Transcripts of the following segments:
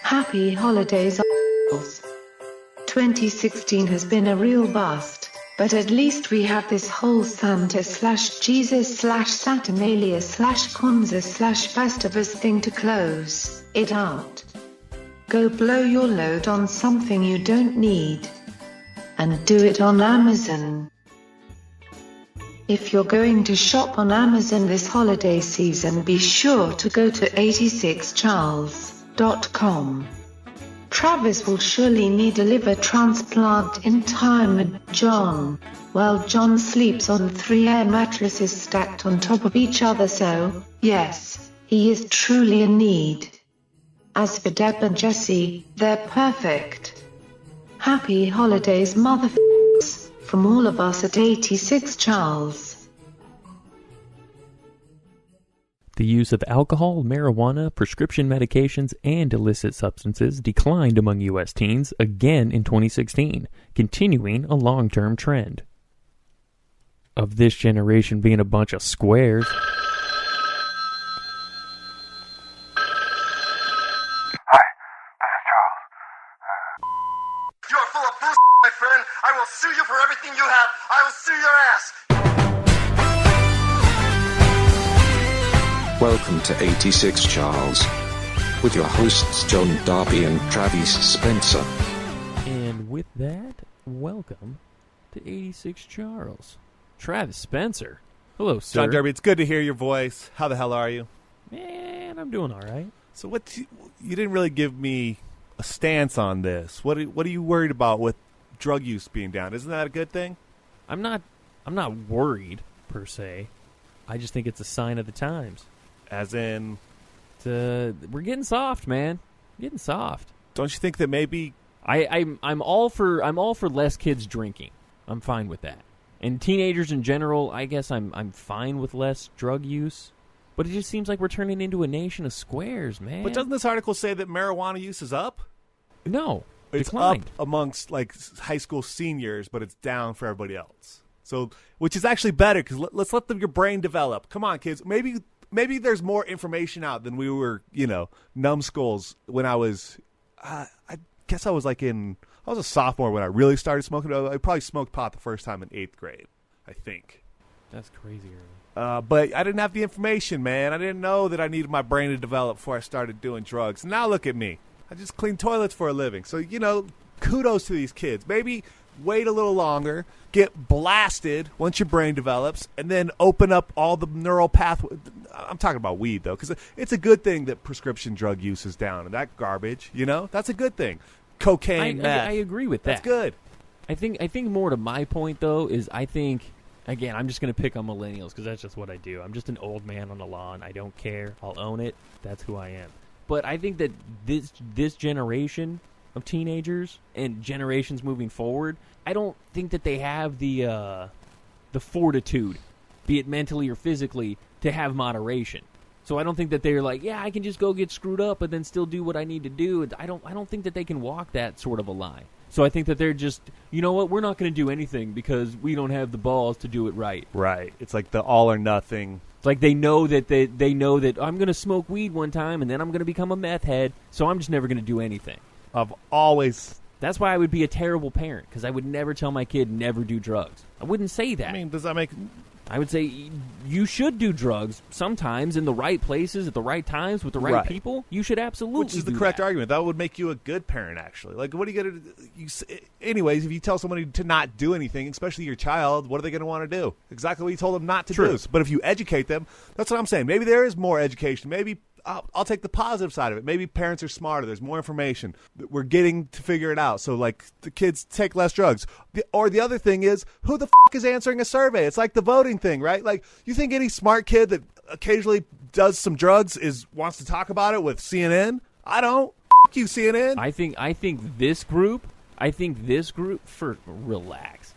Happy holidays, a**holes. 2016 has been a real bust, but at least we have this whole Santa/Jesus/Saturnalia/Kwanzaa/Festivus thing to close it out. Go blow your load on something you don't need. And do it on Amazon. If you're going to shop on Amazon this holiday season, be sure to go to 86charles.com. Travis will surely need a liver transplant in time, and John sleeps on 3 air mattresses stacked on top of each other, so, yes, he is truly in need. As for Deb and Jesse, they're perfect. Happy holidays, motherfuckers, from all of us at 86 Charles. The use of alcohol, marijuana, prescription medications, and illicit substances declined among U.S. teens again in 2016, continuing a long-term trend. Of this generation being a bunch of squares. Hi, this is Charles. You are full of bullshit, my friend. I will sue you for everything you have. I will sue your ass. Welcome to 86 Charles, with your hosts John Darby and Travis Spencer. And with that, welcome to 86 Charles. Travis Spencer. Hello, sir. John Darby, it's good to hear your voice. How the hell are you? Man, I'm doing all right. So you didn't really give me a stance on this. What are you worried about with drug use being down? Isn't that a good thing? I'm not worried, per se. I just think it's a sign of the times. As in, we're getting soft, man. Getting soft. Don't you think that maybe I'm all for less kids drinking. I'm fine with that. And teenagers in general, I guess I'm fine with less drug use. But it just seems like we're turning into a nation of squares, man. But doesn't this article say that marijuana use is up? No, it's declined. Up amongst like high school seniors, but it's down for everybody else. So, which is actually better because let's let your brain develop. Come on, kids. Maybe there's more information out than we were, numbskulls when I was, I guess I was a sophomore when I really started smoking. I probably smoked pot the first time in 8th grade, I think. That's crazy early. But I didn't have the information, man. I didn't know that I needed my brain to develop before I started doing drugs. And now look at me. I just clean toilets for a living. So, kudos to these kids. Maybe wait a little longer, get blasted once your brain develops, and then open up all the neural pathways. I'm talking about weed, though, because it's a good thing that prescription drug use is down. And that garbage, that's a good thing. Cocaine, meth. I agree with that. That's good. I think more to my point, though, is I think, again, I'm just going to pick on millennials because that's just what I do. I'm just an old man on the lawn. I don't care. I'll own it. That's who I am. But I think that this generation of teenagers and generations moving forward, I don't think that they have the fortitude, be it mentally or physically, to have moderation. So I don't think that they're like, yeah, I can just go get screwed up and then still do what I need to do. I don't think that they can walk that sort of a line. So I think that they're just, you know what, we're not going to do anything because we don't have the balls to do it right. Right. It's like the all or nothing. It's like they know that they know that I'm going to smoke weed one time and then I'm going to become a meth head, so I'm just never going to do anything. That's why I would be a terrible parent, because I would never tell my kid never do drugs. I wouldn't say that. I mean, does that make... I would say you should do drugs sometimes in the right places at the right times with the right people. You should absolutely Which is the correct argument. That would make you a good parent, actually. Like, what are you going to... Anyways, if you tell somebody to not do anything, especially your child, what are they going to want to do? Exactly what you told them not to do. But if you educate them, that's what I'm saying. Maybe there is more education. Maybe... I'll take the positive side of it. Maybe parents are smarter. There's more information. We're getting to figure it out. So, like, the kids take less drugs. Or the other thing is, who the is answering a survey? It's like the voting thing, right? Like, you think any smart kid that occasionally does some drugs wants to talk about it with CNN? I don't. You, CNN. I think this group, relax.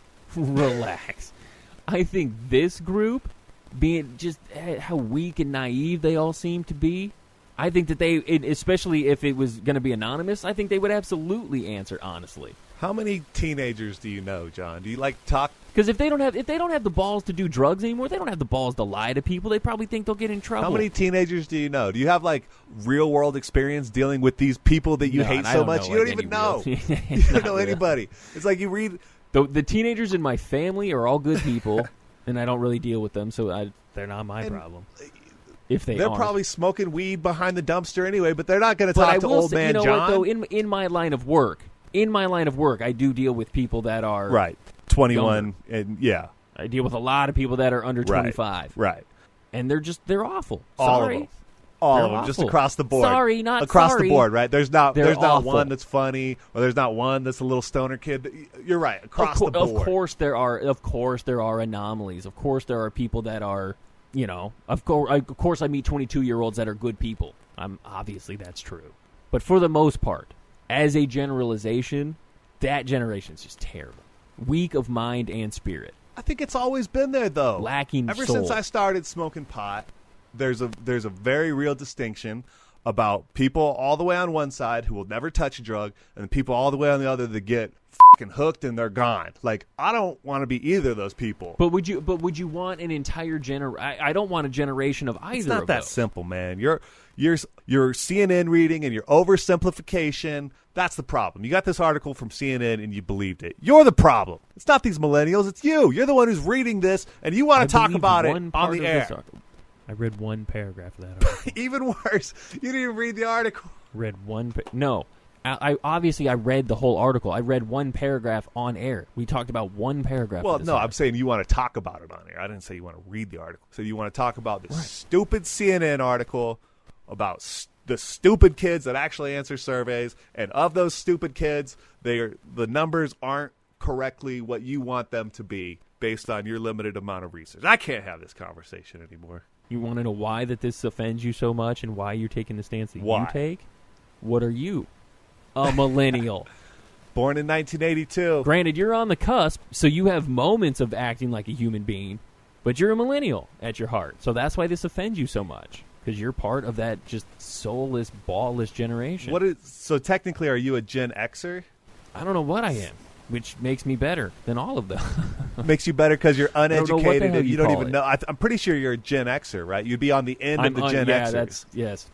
I think this group, being just how weak and naive they all seem to be, I think that especially if it was going to be anonymous, I think they would absolutely answer honestly. How many teenagers do you know, John? Do you like talk? Because if they don't have the balls to do drugs anymore, they don't have the balls to lie to people. They probably think they'll get in trouble. How many teenagers do you know? Do you have like real world experience dealing with these people that you hate so much? You don't even know. You don't know anybody. It's like you read. The teenagers in my family are all good people, and I don't really deal with them, so they're not my problem. If they're probably smoking weed behind the dumpster anyway, but they're not going to talk to old man John. What, though, in my line of work, I do deal with people that are 21, and I deal with a lot of people that are under 25, and they're awful. Sorry. All of them, just across the board. Sorry, not across sorry. the board, right? There's not awful. one that's funny, or there's not one that's a little stoner kid. You're right. Across the board. Of course there are anomalies. Of course there are people that are, Of course I meet 22-year-olds that are good people. Obviously that's true. But for the most part, as a generalization, that generation's just terrible. Weak of mind and spirit. I think it's always been there, though. Lacking Ever soul. since I started smoking pot, there's a very real distinction about people all the way on one side who will never touch a drug, and people all the way on the other that get fucking hooked and they're gone. Like, I don't want to be either of those people. But would you want an entire I don't want a generation of either. It's not of that those. simple, man. Your CNN reading and your oversimplification. That's the problem. You got this article from CNN and you believed it. You're the problem. It's not these millennials. It's you. You're the one who's reading this and you want to talk about it on the air. I read one paragraph of that article. Even worse, you didn't even read the article. Read one. No, I obviously I read the whole article. I read one paragraph on air. We talked about one paragraph. Well, no, article. I'm saying you want to talk about it on air. I didn't say you want to read the article. So you want to talk about this stupid CNN article about the stupid kids that actually answer surveys, and of those stupid kids, the numbers aren't correctly what you want them to be based on your limited amount of research. I can't have this conversation anymore. You want to know why that this offends you so much and why you're taking the stance that you take? What are you? A millennial. Born in 1982. Granted, you're on the cusp, so you have moments of acting like a human being, but you're a millennial at your heart. So that's why this offends you so much, because you're part of that just soulless, ballless generation. So technically, are you a Gen Xer? I don't know what I am, which makes me better than all of them. Makes you better because you're uneducated and you don't even know. I'm pretty sure you're a Gen Xer, right? You'd be on the end of the Gen Xers. Yes.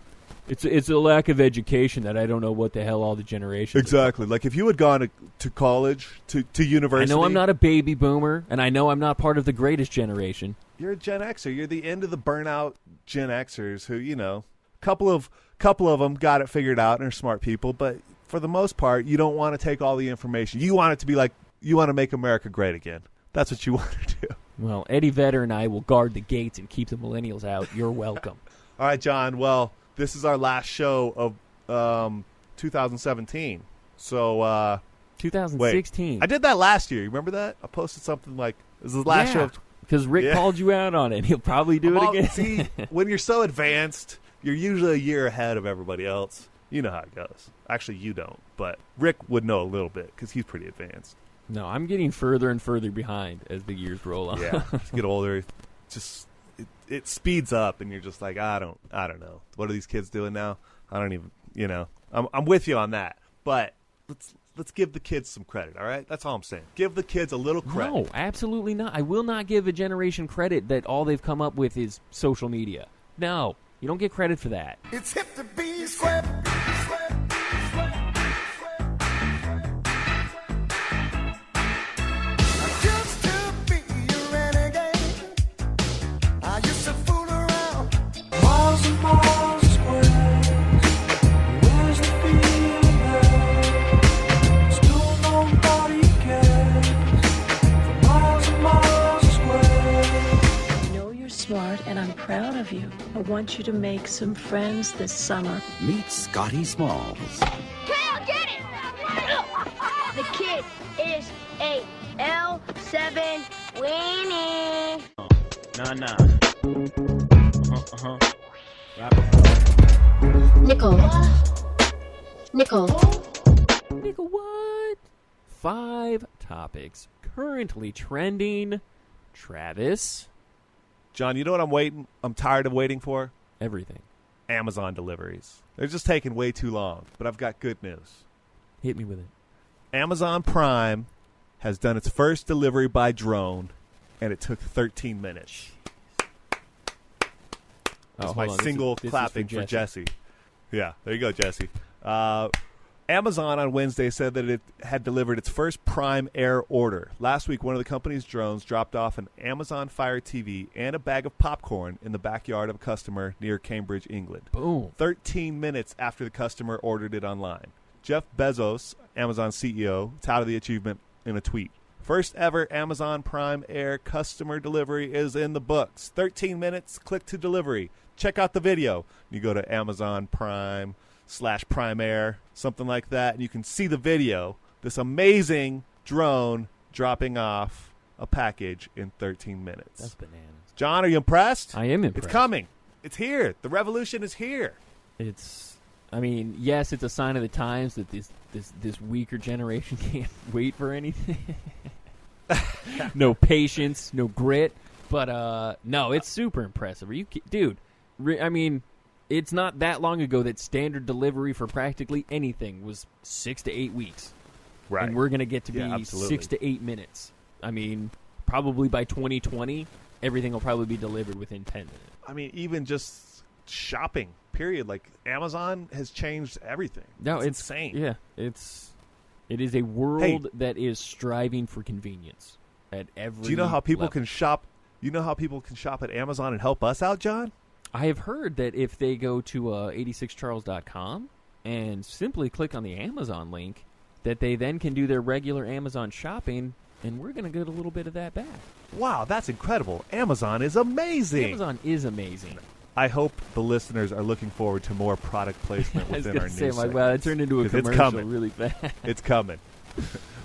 It's a lack of education that I don't know what the hell all the generations Exactly. Like if you had gone to college, to university. I know I'm not a baby boomer, and I know I'm not part of the greatest generation. You're a Gen Xer. You're the end of the burnout Gen Xers who, couple of them got it figured out and are smart people, but for the most part, you don't want to take all the information. You want it to be like, you want to make America great again. That's what you want to do. Well, Eddie Vedder and I will guard the gates and keep the millennials out. You're welcome. All right, John. Well, this is our last show of 2017. So 2016. Wait, I did that last year. You remember that? I posted something like, this is the last show. Because Rick called you out on it. He'll probably do it again. See, when you're so advanced, you're usually a year ahead of everybody else. You know how it goes. Actually, you don't. But Rick would know a little bit because he's pretty advanced. No, I'm getting further and further behind as the years roll on. Yeah, as you get older, just it speeds up, and you're just like, I don't know. What are these kids doing now? I don't even, I'm with you on that. But let's give the kids some credit, all right? That's all I'm saying. Give the kids a little credit. No, absolutely not. I will not give a generation credit that all they've come up with is social media. No, you don't get credit for that. It's hip to be swept. And I'm proud of you. I want you to make some friends this summer. Meet Scotty Smalls. Kale, get it! The kid is a L7 weenie. Nah. Nickel what? 5 topics currently trending. Travis. John, you know what I'm tired of waiting for? Everything. Amazon deliveries. They're just taking way too long, but I've got good news. Hit me with it. Amazon Prime has done its first delivery by drone, and it took 13 minutes. That's my single clapping for Jesse. Yeah, there you go, Jesse. Amazon on Wednesday said that it had delivered its first Prime Air order. Last week, one of the company's drones dropped off an Amazon Fire TV and a bag of popcorn in the backyard of a customer near Cambridge, England. Boom. 13 minutes after the customer ordered it online. Jeff Bezos, Amazon CEO, touted the achievement in a tweet. First ever Amazon Prime Air customer delivery is in the books. 13 minutes, click to delivery. Check out the video. You go to Amazon Prime/Prime Air, something like that, and you can see the video. This amazing drone dropping off a package in 13 minutes. That's bananas. John, are you impressed? I am impressed. It's coming. It's here. The revolution is here. Yes, it's a sign of the times that this weaker generation can't wait for anything. No patience, no grit. But no, it's super impressive. Dude? It's not that long ago that standard delivery for practically anything was 6 to 8 weeks. Right. And we're going to get to be 6 to 8 minutes. Probably by 2020, everything will probably be delivered within 10 minutes. Even just shopping, period. Like, Amazon has changed everything. No, it's insane. Yeah, it is a world that is striving for convenience at every Do you know how people level. can shop? You know how people can shop at Amazon and help us out, John? I have heard that if they go to 86charles.com and simply click on the Amazon link, that they then can do their regular Amazon shopping, and we're going to get a little bit of that back. Wow, that's incredible. Amazon is amazing. Amazon is amazing. I hope the listeners are looking forward to more product placement within our news segments. Wow, it turned into a commercial really fast. It's coming.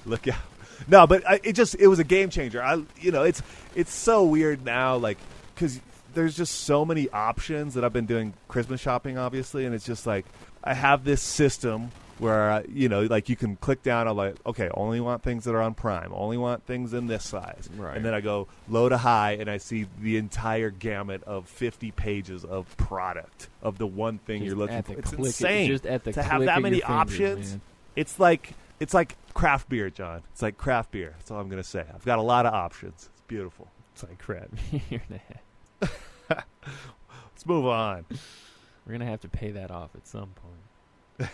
Look out. No, but it was a game changer. It's so weird now, like, because there's just so many options that I've been doing Christmas shopping, obviously, and it's just like I have this system where like you can click down on like, okay, only want things that are on Prime, only want things in this size, right. And then I go low to high, and I see the entire gamut of 50 pages of product of the one thing you're looking for. It's insane just at the to have that many options. Man. It's like craft beer, John. It's like craft beer. That's all I'm gonna say. I've got a lot of options. It's beautiful. It's like craft beer. Let's move on. We're going to have to pay that off at some point.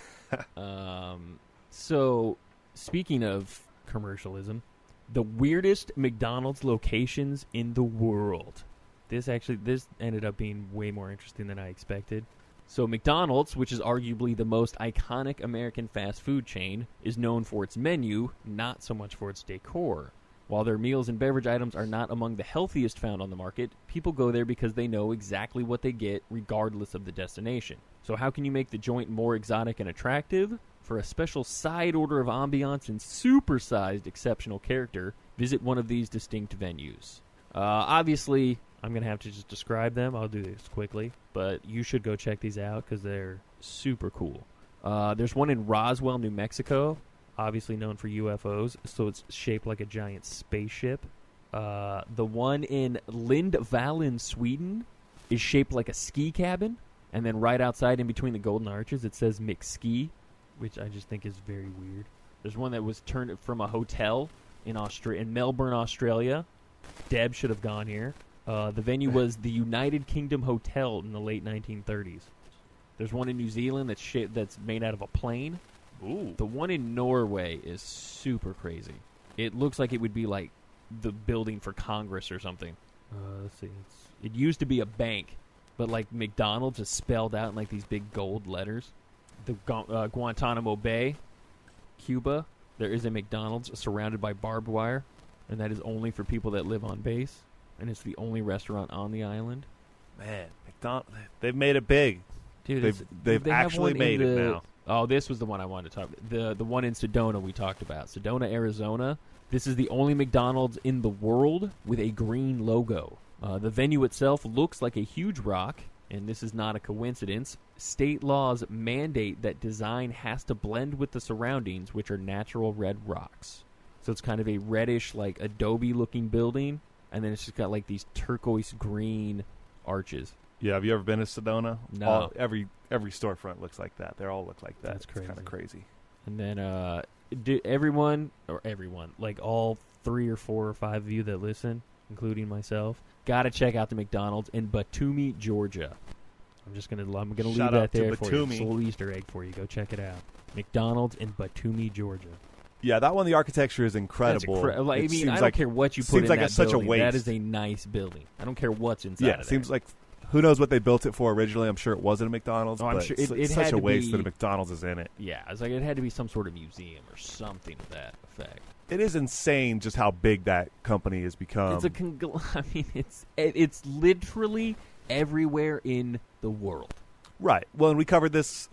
So, speaking of commercialism, the weirdest McDonald's locations in the world. This ended up being way more interesting than I expected. So, McDonald's, which is arguably the most iconic American fast food chain, is known for its menu, not so much for its decor. While their meals and beverage items are not among the healthiest found on the market, people go there because they know exactly what they get regardless of the destination. So how can you make the joint more exotic and attractive? For a special side order of ambiance and super-sized exceptional character, visit one of these distinct venues. Obviously, I'm going to have to just describe them. I'll do this quickly, but you should go check these out because they're super cool. There's one in Roswell, New Mexico. Obviously known for UFOs, so it's shaped like a giant spaceship. The one in Lindvallen, Sweden, is shaped like a ski cabin, and then right outside in between the golden arches it says McSki, which I just think is very weird. There's one that was turned from a hotel in Melbourne, Australia. Deb should have gone here. The venue was the United Kingdom Hotel in the late 1930s. There's one in New Zealand that's made out of a plane. Ooh. The one in Norway is super crazy. It looks like it would be like the building for Congress or something. Let's see. It used to be a bank, but like McDonald's is spelled out in like these big gold letters. The Guantanamo Bay, Cuba, there is a McDonald's surrounded by barbed wire, and that is only for people that live on base, and it's the only restaurant on the island. Man, they've made it big. Dude, they've actually made it now. Oh, this was the one I wanted to talk about. The one in Sedona we talked about. Sedona, Arizona. This is the only McDonald's in the world with a green logo. The venue itself looks like a huge rock, and this is not a coincidence. State laws mandate that design has to blend with the surroundings, which are natural red rocks. So it's kind of a reddish, like, adobe-looking building, and then it's just got, like, these turquoise-green arches. Yeah, have you ever been to Sedona? No. Every storefront looks like that. They all look like that. That's crazy. It's kind of crazy. And then everyone, like all 3 or 4 or 5 of you that listen, including myself, gotta check out the McDonald's in Batumi, Georgia. I'm gonna leave that there for you. It's a little Easter egg for you. Go check it out. McDonald's in Batumi, Georgia. Yeah, that one. The architecture is incredible. I mean, I don't care what you put in that building. Such a waste. That is a nice building. I don't care what's inside. Yeah, it seems like. Who knows what they built it for originally? I'm sure it wasn't a McDonald's. I'm sure it's such a waste that a McDonald's is in it. Yeah, it's like it had to be some sort of museum or something to that effect. It is insane just how big that company has become. I mean, it's literally everywhere in the world. Right. Well, and we covered this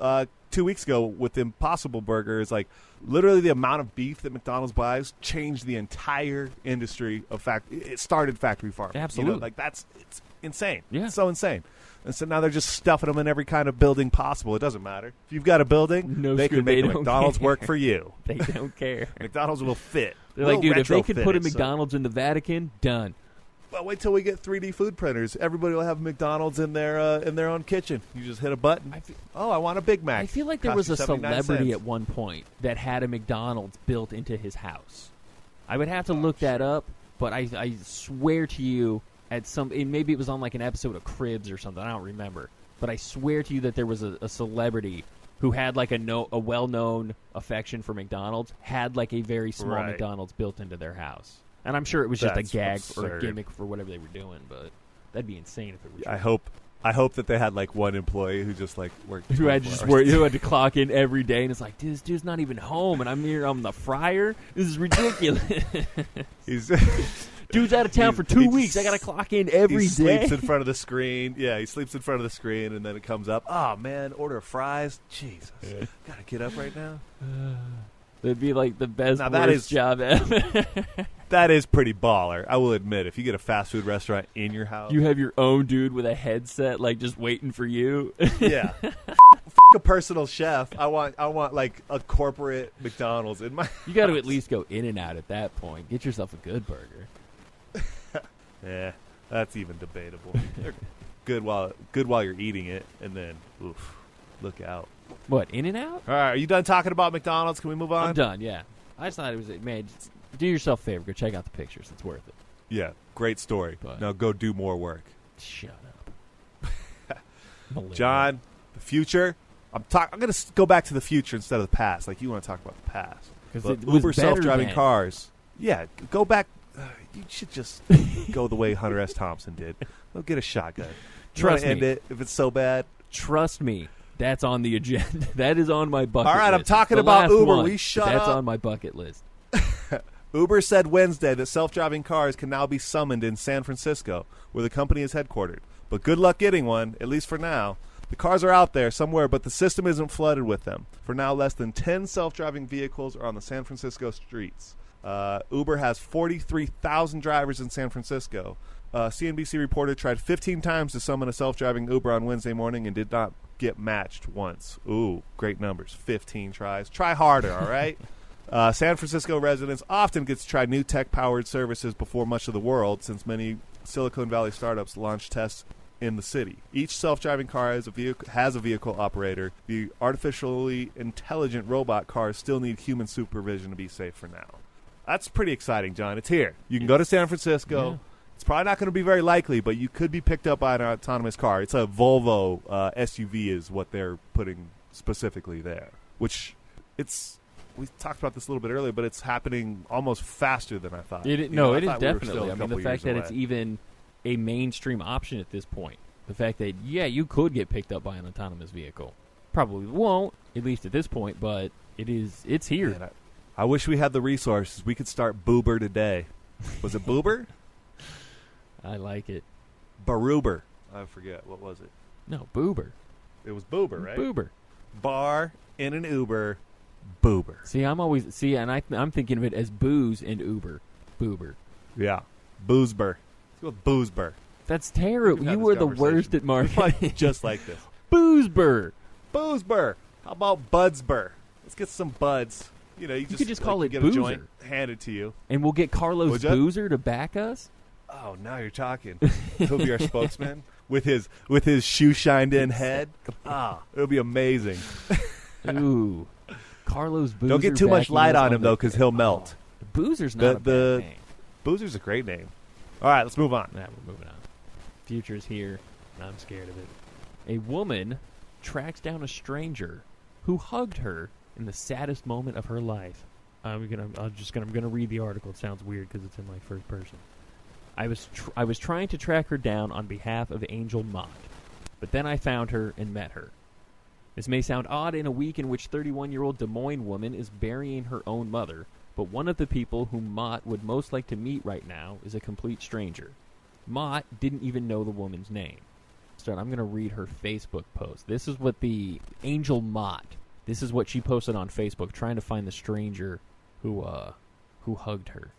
2 weeks ago with the Impossible Burger. Is like literally the amount of beef that McDonald's buys changed the entire industry of It started factory farming. Absolutely. You know, like it's insane. Yeah. It's so insane. And so now they're just stuffing them in every kind of building possible. It doesn't matter. If you've got a building, they can make a McDonald's work for you. They don't care. McDonald's will fit. They're like, dude, if they could put a McDonald's in the Vatican, done. Well, wait till we get 3D food printers. Everybody will have McDonald's in their own kitchen. You just hit a button. I want a Big Mac. I feel like there was a celebrity at one point that had a McDonald's built into his house. I would have to look that up, but I swear to you, maybe it was on like an episode of Cribs or something. I don't remember, but I swear to you that there was a celebrity who had like a well-known affection for McDonald's, had like a very small McDonald's built into their house. And I'm sure it was just a gag or a gimmick for whatever they were doing, but that'd be insane if it was. I hope that they had like one employee who just like worked. Who had to clock in every day, and it's like, dude, this dude's not even home, and I'm here on the fryer. This is ridiculous. Dude's out of town for 2 weeks. I got to clock in every day. He sleeps in front of the screen. Yeah, he sleeps in front of the screen, and then it comes up. Oh man, order fries. Jesus, gotta get up right now. That'd be like the worst job ever. That is pretty baller, I will admit. If you get a fast food restaurant in your house, you have your own dude with a headset, like just waiting for you. Yeah, a personal chef. I want like a corporate McDonald's in my. You got to at least go in and out at that point. Get yourself a good burger. Yeah, that's even debatable. They're good while you're eating it, and then oof, look out. What, In-N-Out? All right, are you done talking about McDonald's? Can we move on? I'm done, yeah. I just thought it was, man, just do yourself a favor. Go check out the pictures. It's worth it. Yeah, great story. But now go do more work. Shut up. John, the future. I'm going to go back to the future instead of the past. Like you want to talk about the past. Because Uber self-driving cars. Yeah, go back. You should just go the way Hunter S. Thompson did. Go get a shotgun. Trust me. End it if it's so bad. Trust me. That's on the agenda. That is on my bucket list. All right, I'm talking about Uber. We shut up. That's up. on my bucket list. Uber said Wednesday that self-driving cars can now be summoned in San Francisco, where the company is headquartered. But good luck getting one, at least for now. The cars are out there somewhere, but the system isn't flooded with them. For now, less than 10 self-driving vehicles are on the San Francisco streets. Uber has 43,000 drivers in San Francisco. CNBC reporter tried 15 times to summon a self-driving Uber on Wednesday morning and did not get matched once. Ooh, great numbers. 15 tries. Try harder, all right? San Francisco residents often get to try new tech-powered services before much of the world, since many Silicon Valley startups launch tests in the city. Each self-driving car has a vehicle operator. The artificially intelligent robot cars still need human supervision to be safe for now. That's pretty exciting, John. It's here. You can go to San Francisco. Yeah. It's probably not going to be very likely, but you could be picked up by an autonomous car. It's a Volvo SUV is what they're putting specifically there, which we talked about this a little bit earlier, but it's happening almost faster than I thought. It is definitely. I mean, the fact that it's even a mainstream option at this point. The fact that, yeah, you could get picked up by an autonomous vehicle. Probably won't, at least at this point, but it's here. Man, I wish we had the resources. We could start Boober today. Was it Boober? I like it. Baruber. I forget. What was it? No, Boober. It was Boober, right? Boober. Bar in an Uber. Boober. See, I'm thinking of it as booze and Uber. Boober. Yeah. Boozber. Let's go with Boozber. That's terrible. You were the worst at marketing. Just like this. Boozber. Boozber. How about Budsber? Let's get some buds. You know, you could just call it get Boozer. A joint handed to you. And we'll get Carlos Boozer to back us? Oh, now you're talking. He'll be our spokesman with his shoe shined in head. It'll be amazing. Ooh. Carlos Boozer. Don't get too much backing light us on him, though, because he'll melt. Boozer's not a bad name. Boozer's a great name. All right, let's move on. Nah, we're moving on. Future's here, and I'm scared of it. A woman tracks down a stranger who hugged her in the saddest moment of her life. I'm gonna read the article. It sounds weird because it's in like first person. I was trying to track her down on behalf of Angel Mott, but then I found her and met her. This may sound odd in a week in which 31-year-old Des Moines woman is burying her own mother, but one of the people whom Mott would most like to meet right now is a complete stranger. Mott didn't even know the woman's name. So I'm going to read her Facebook post. This is what the Angel Mott, this is what she posted on Facebook, trying to find the stranger who hugged her.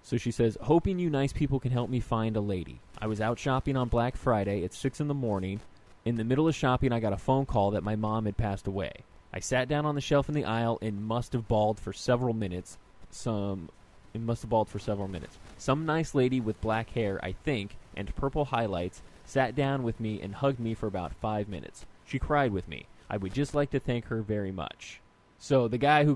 So she says, hoping you nice people can help me find a lady. I was out shopping on Black Friday at 6 in the morning. In the middle of shopping, I got a phone call that my mom had passed away. I sat down on the shelf in the aisle and must have bawled for several minutes. Some nice lady with black hair, I think, and purple highlights, sat down with me and hugged me for about 5 minutes. She cried with me. I would just like to thank her very much. So the guy who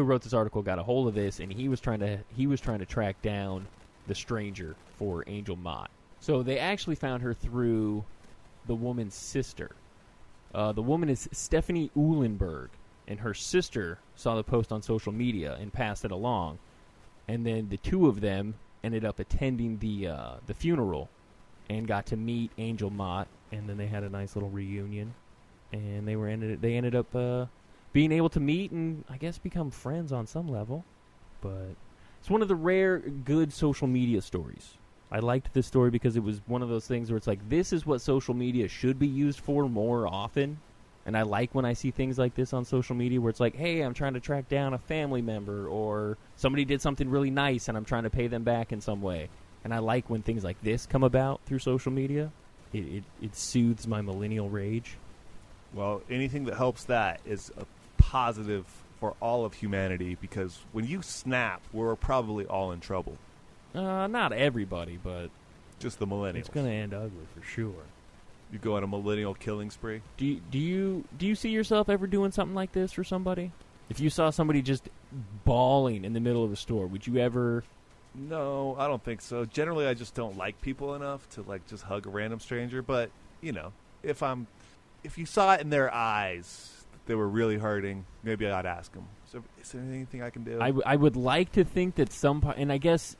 wrote this article got a hold of this, and he was trying to track down the stranger for Angel Mott. So they actually found her through the woman's sister. The woman is Stephanie Uhlenberg, and her sister saw the post on social media and passed it along. And then the two of them ended up attending the funeral and got to meet Angel Mott, and then they had a nice little reunion, and they ended up being able to meet and I guess become friends on some level. But it's one of the rare good social media stories. I liked this story because it was one of those things where it's like, this is what social media should be used for more often. And I like when I see things like this on social media where it's like, hey, I'm trying to track down a family member, or somebody did something really nice and I'm trying to pay them back in some way. And I like when things like this come about through social media. It soothes my millennial rage. Well, anything that helps that is a positive for all of humanity, because when you snap, we're probably all in trouble. Not everybody, but just the millennials. It's going to end ugly for sure. You go on a millennial killing spree? Do you see yourself ever doing something like this for somebody? If you saw somebody just bawling in the middle of a store, would you ever? No, I don't think so. Generally, I just don't like people enough to like just hug a random stranger. But you know, if you saw it in their eyes, they were really hurting, maybe I'd ask them. So, is there anything I can do? I would like to think that and I guess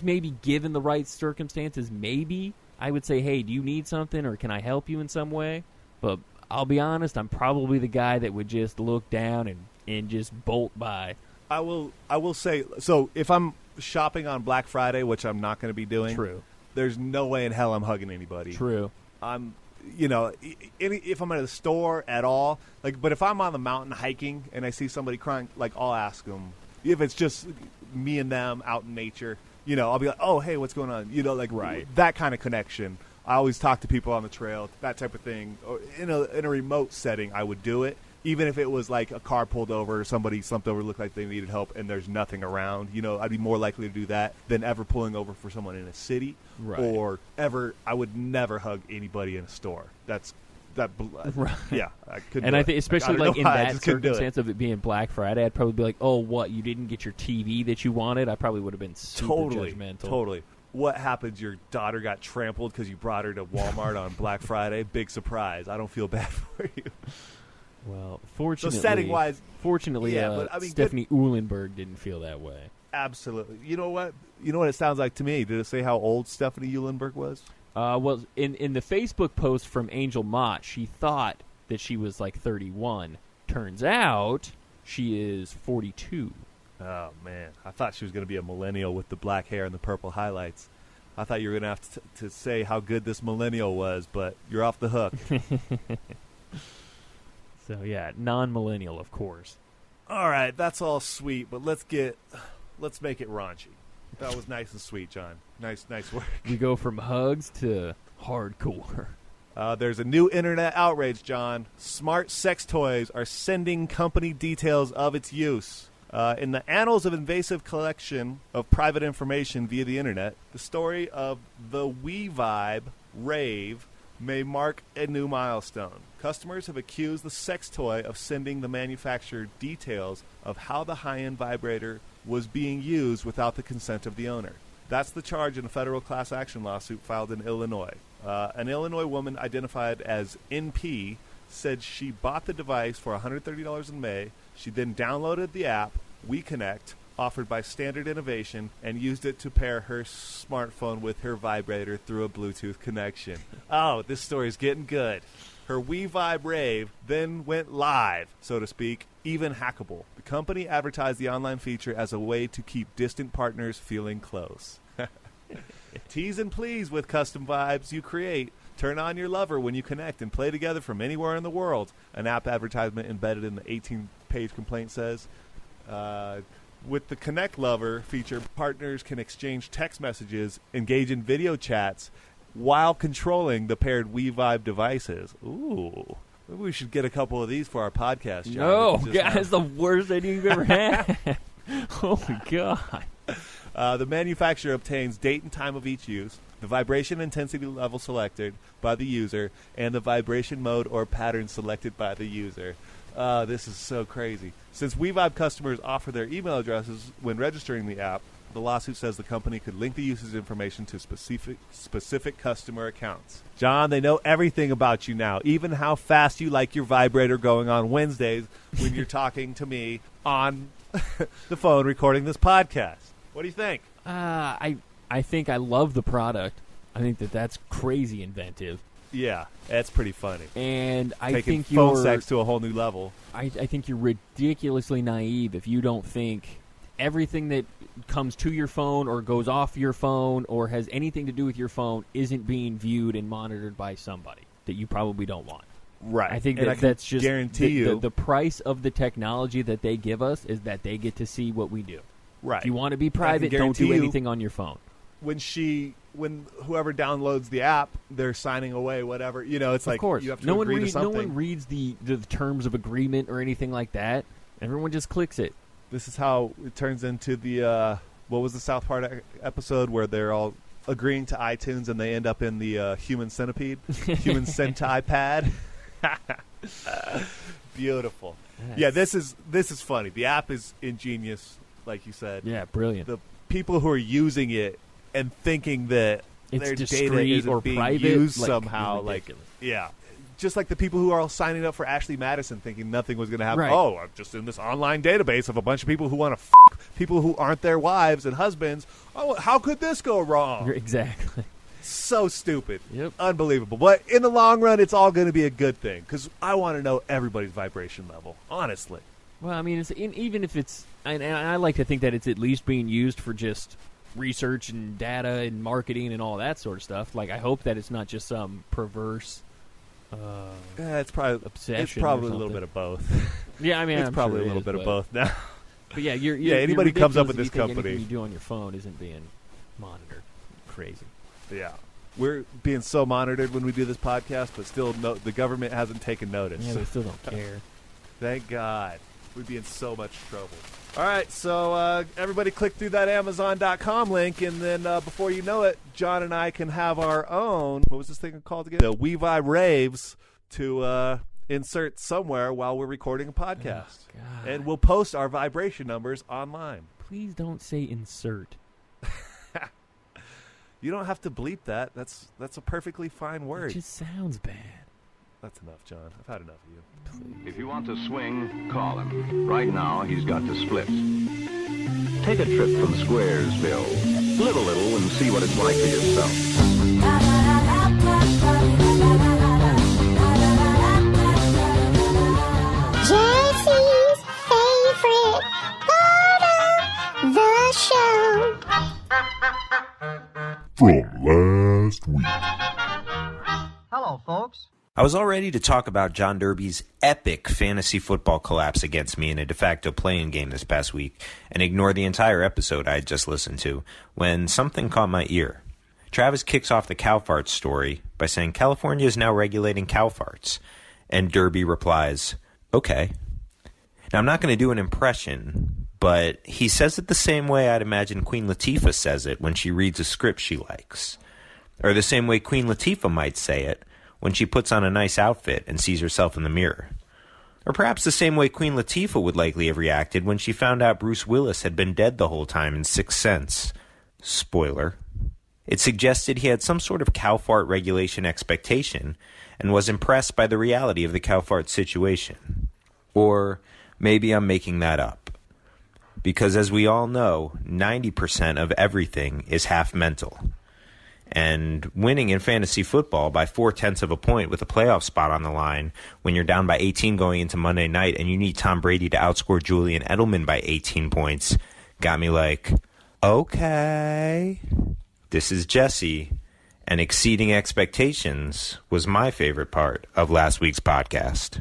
maybe given the right circumstances, maybe I would say, hey, do you need something, or can I help you in some way? But I'll be honest, I'm probably the guy that would just look down and just bolt by. I will say, so if I'm shopping on Black Friday, which I'm not going to be doing, true, there's no way in hell I'm hugging anybody. True. If I'm at a store at all, but if I'm on the mountain hiking and I see somebody crying, I'll ask them. If it's just me and them out in nature, I'll be like, oh, hey, what's going on? right. That kind of connection. I always talk to people on the trail, that type of thing. Or in a remote setting, I would do it. Even if it was like a car pulled over or somebody slumped over, looked like they needed help, and there's nothing around, I'd be more likely to do that than ever pulling over for someone in a city. Right. Or I would never hug anybody in a store. Right. Yeah, I couldn't. And I think, especially in that circumstance of of it being Black Friday, I'd probably be like, oh, what, you didn't get your TV that you wanted? I probably would have been super judgmental. Totally. What happened? Your daughter got trampled because you brought her to Walmart on Black Friday? Big surprise. I don't feel bad for you. Well, fortunately, so setting-wise, Stephanie Uhlenberg didn't feel that way. Absolutely. You know what it sounds like to me? Did it say how old Stephanie Uhlenberg was? Well, in the Facebook post from Angel Mott, she thought that she was 31. Turns out she is 42. Oh, man. I thought she was going to be a millennial with the black hair and the purple highlights. I thought you were going to have to say how good this millennial was, but you're off the hook. So, yeah, non-millennial, of course. All right, that's all sweet, but let's make it raunchy. That was nice and sweet, John. Nice work. We go from hugs to hardcore. There's a new internet outrage, John. Smart sex toys are sending company details of its use. In the annals of invasive collection of private information via the internet, the story of the We Vibe rave may mark a new milestone. Customers have accused the sex toy of sending the manufacturer details of how the high-end vibrator was being used without the consent of the owner. That's the charge in a federal class action lawsuit filed in Illinois. An Illinois woman identified as NP said she bought the device for $130 in May. She then downloaded the app, WeConnect, offered by Standard Innovation, and used it to pair her smartphone with her vibrator through a Bluetooth connection. Oh, this story's getting good. Her WeVibe Rave then went live, so to speak, even hackable. The company advertised the online feature as a way to keep distant partners feeling close. Tease and please with custom vibes you create. Turn on your lover when you connect and play together from anywhere in the world. An app advertisement embedded in the 18-page complaint says. With the Connect Lover feature, partners can exchange text messages, engage in video chats, while controlling the paired WeVibe devices. Ooh. Maybe we should get a couple of these for our podcast, John. No, guys, the worst idea you've ever had. Oh, my God. The manufacturer obtains date and time of each use, the vibration intensity level selected by the user, and the vibration mode or pattern selected by the user. This is so crazy. Since WeVibe customers offer their email addresses when registering the app, the lawsuit says the company could link the user's information to specific customer accounts. John, they know everything about you now, even how fast you like your vibrator going on Wednesdays when you're talking to me on the phone recording this podcast. What do you think? I think I love the product. I think that's crazy inventive. Yeah, that's pretty funny. And I Taking think phone sex to a whole new level. I think you're ridiculously naive if you don't think everything that comes to your phone or goes off your phone or has anything to do with your phone isn't being viewed and monitored by somebody that you probably don't want. Right. I think that's just guarantee the price of the technology that they give us is that they get to see what we do. Right. If you want to be private, don't do anything on your phone. When whoever downloads the app, they're signing away whatever. You know, it's like, of course. You have to agree to something. No one reads the terms of agreement or anything like that. Everyone just clicks it. This is how it turns into the what was the South Park episode where they're all agreeing to iTunes and they end up in the human centipede, human centipad. Beautiful. Yes. Yeah, this is funny. The app is ingenious, like you said. Yeah, brilliant. The people who are using it and thinking that it's their discreet data isn't or being private, used like, somehow, yeah. Just like the people who are all signing up for Ashley Madison thinking nothing was going to happen. Right. Oh, I'm just in this online database of a bunch of people who want to people who aren't their wives and husbands. Oh, how could this go wrong? Exactly. So stupid. Yep. Unbelievable. But in the long run, it's all going to be a good thing because I want to know everybody's vibration level, honestly. Well, I mean, even if it's – and I like to think that it's at least being used for just research and data and marketing and all that sort of stuff. Like, I hope that it's not just some perverse – it's probably obsession. It's probably a little bit of both. Yeah, I mean, it's probably a little bit of both now. But yeah, anybody comes up with this company. Anything you do on your phone isn't being monitored. Crazy. Yeah, we're being so monitored when we do this podcast, but still, the government hasn't taken notice. Yeah, they still don't care. Thank God. We'd be in so much trouble. All right, so everybody click through that Amazon.com link, and then before you know it, John and I can have our own, what was this thing called again? The WeVibe Raves to insert somewhere while we're recording a podcast. Oh, and we'll post our vibration numbers online. Please don't say insert. You don't have to bleep that. That's a perfectly fine word. It just sounds bad. That's enough, John. I've had enough of you. If you want to swing, call him. Right now, he's got the splits. Take a trip from Squaresville. Live a little and see what it's like for yourself. Jesse's favorite part of the show. From last week. Hello, folks. I was all ready to talk about John Derby's epic fantasy football collapse against me in a de facto playing game this past week and ignore the entire episode I had just listened to when something caught my ear. Travis kicks off the cow farts story by saying California is now regulating cow farts, and Derby replies, okay. Now, I'm not going to do an impression, but he says it the same way I'd imagine Queen Latifah says it when she reads a script she likes, or the same way Queen Latifah might say it when she puts on a nice outfit and sees herself in the mirror. Or perhaps the same way Queen Latifah would likely have reacted when she found out Bruce Willis had been dead the whole time in Sixth Sense. Spoiler. It suggested he had some sort of cow fart regulation expectation and was impressed by the reality of the cow fart situation. Or maybe I'm making that up. Because as we all know, 90% of everything is half mental. And winning in fantasy football by 0.4 of a point with a playoff spot on the line when you're down by 18 going into Monday night and you need Tom Brady to outscore Julian Edelman by 18 points got me like, okay. This is Jesse, and exceeding expectations was my favorite part of last week's podcast.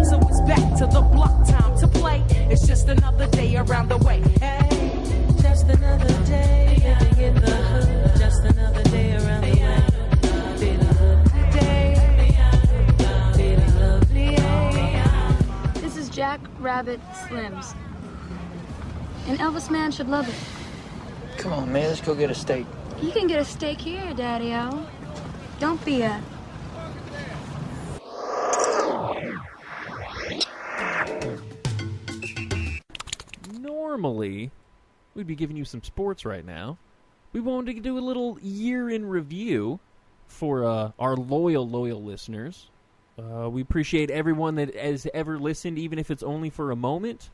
So it's back to the block, time to play. It's just another day around the way. Hey, just another day living in the hood. Just another day around the way. Been a lovely day. Been a lovely day. This is Jack Rabbit Slims. An Elvis man should love it. Come on, man, let's go get a steak. You can get a steak here, Daddy-O. Don't be a... Normally, we'd be giving you some sports right now. We wanted to do a little year in review for our loyal listeners. We appreciate everyone that has ever listened, even if it's only for a moment.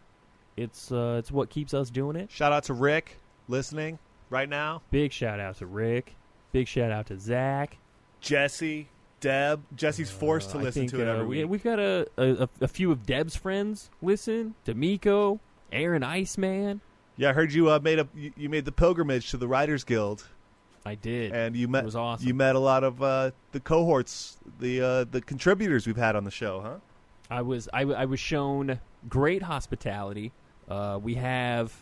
It's what keeps us doing it. Shout out to Rick listening right now. Big shout out to Rick. Big shout out to Zach. Jesse, Deb. Jesse's forced to listen to it every week. We've got a few of Deb's friends listen. D'Amico, Aaron Iceman. Yeah, I heard you you made the pilgrimage to the Writers Guild. I did. And you met. It was awesome. You met a lot of the cohorts, the contributors we've had on the show, huh? I was shown great hospitality. We have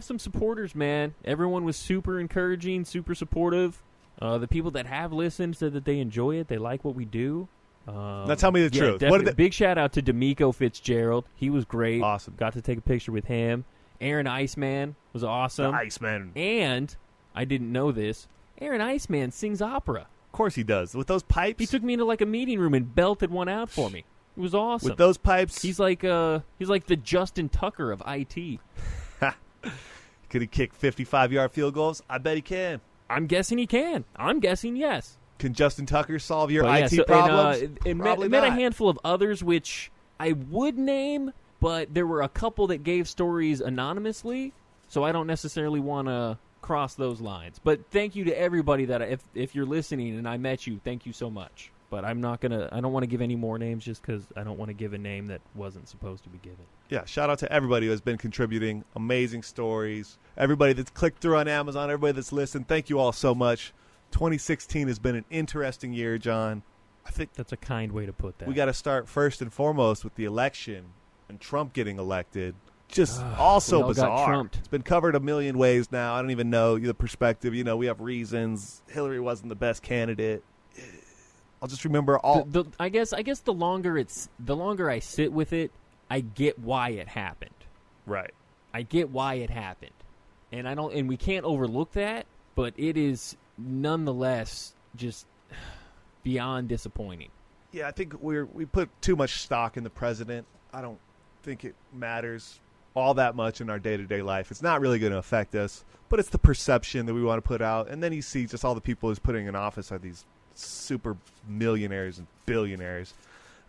some supporters, man. Everyone was super encouraging, super supportive. The people that have listened said that they enjoy it. They like what we do. Now tell me the truth. Big shout out to D'Amico Fitzgerald. He was great. Awesome. Got to take a picture with him. Aaron Iceman was awesome. The Iceman. And I didn't know this. Aaron Iceman sings opera. Of course he does. With those pipes. He took me into like a meeting room and belted one out for me. It was awesome. With those pipes. He's like the Justin Tucker of IT. Could he kick 55-yard field goals? I bet he can. I'm guessing he can. I'm guessing yes. Can Justin Tucker solve your IT problems? It met a handful of others, which I would name, but there were a couple that gave stories anonymously, so I don't necessarily want to cross those lines. But thank you to everybody that if you're listening and I met you, thank you so much. But I don't want to give any more names just because I don't want to give a name that wasn't supposed to be given. Yeah, shout out to everybody who has been contributing. Amazing stories. Everybody that's clicked through on Amazon, everybody that's listened, thank you all so much. 2016 has been an interesting year, John. I think that's a kind way to put that. We got to start first and foremost with the election and Trump getting elected. Just also bizarre. It's been covered a million ways now. I don't even know the perspective. We have reasons. Hillary wasn't the best candidate. I'll just remember all. I guess the longer I sit with it, I get why it happened. Right. I get why it happened, and we can't overlook that. But it is nonetheless just beyond disappointing. Yeah, I think we put too much stock in the president. I don't think it matters all that much in our day-to-day life. It's not really going to affect us, but it's the perception that we want to put out. And then you see just all the people who's putting in office are these super millionaires and billionaires.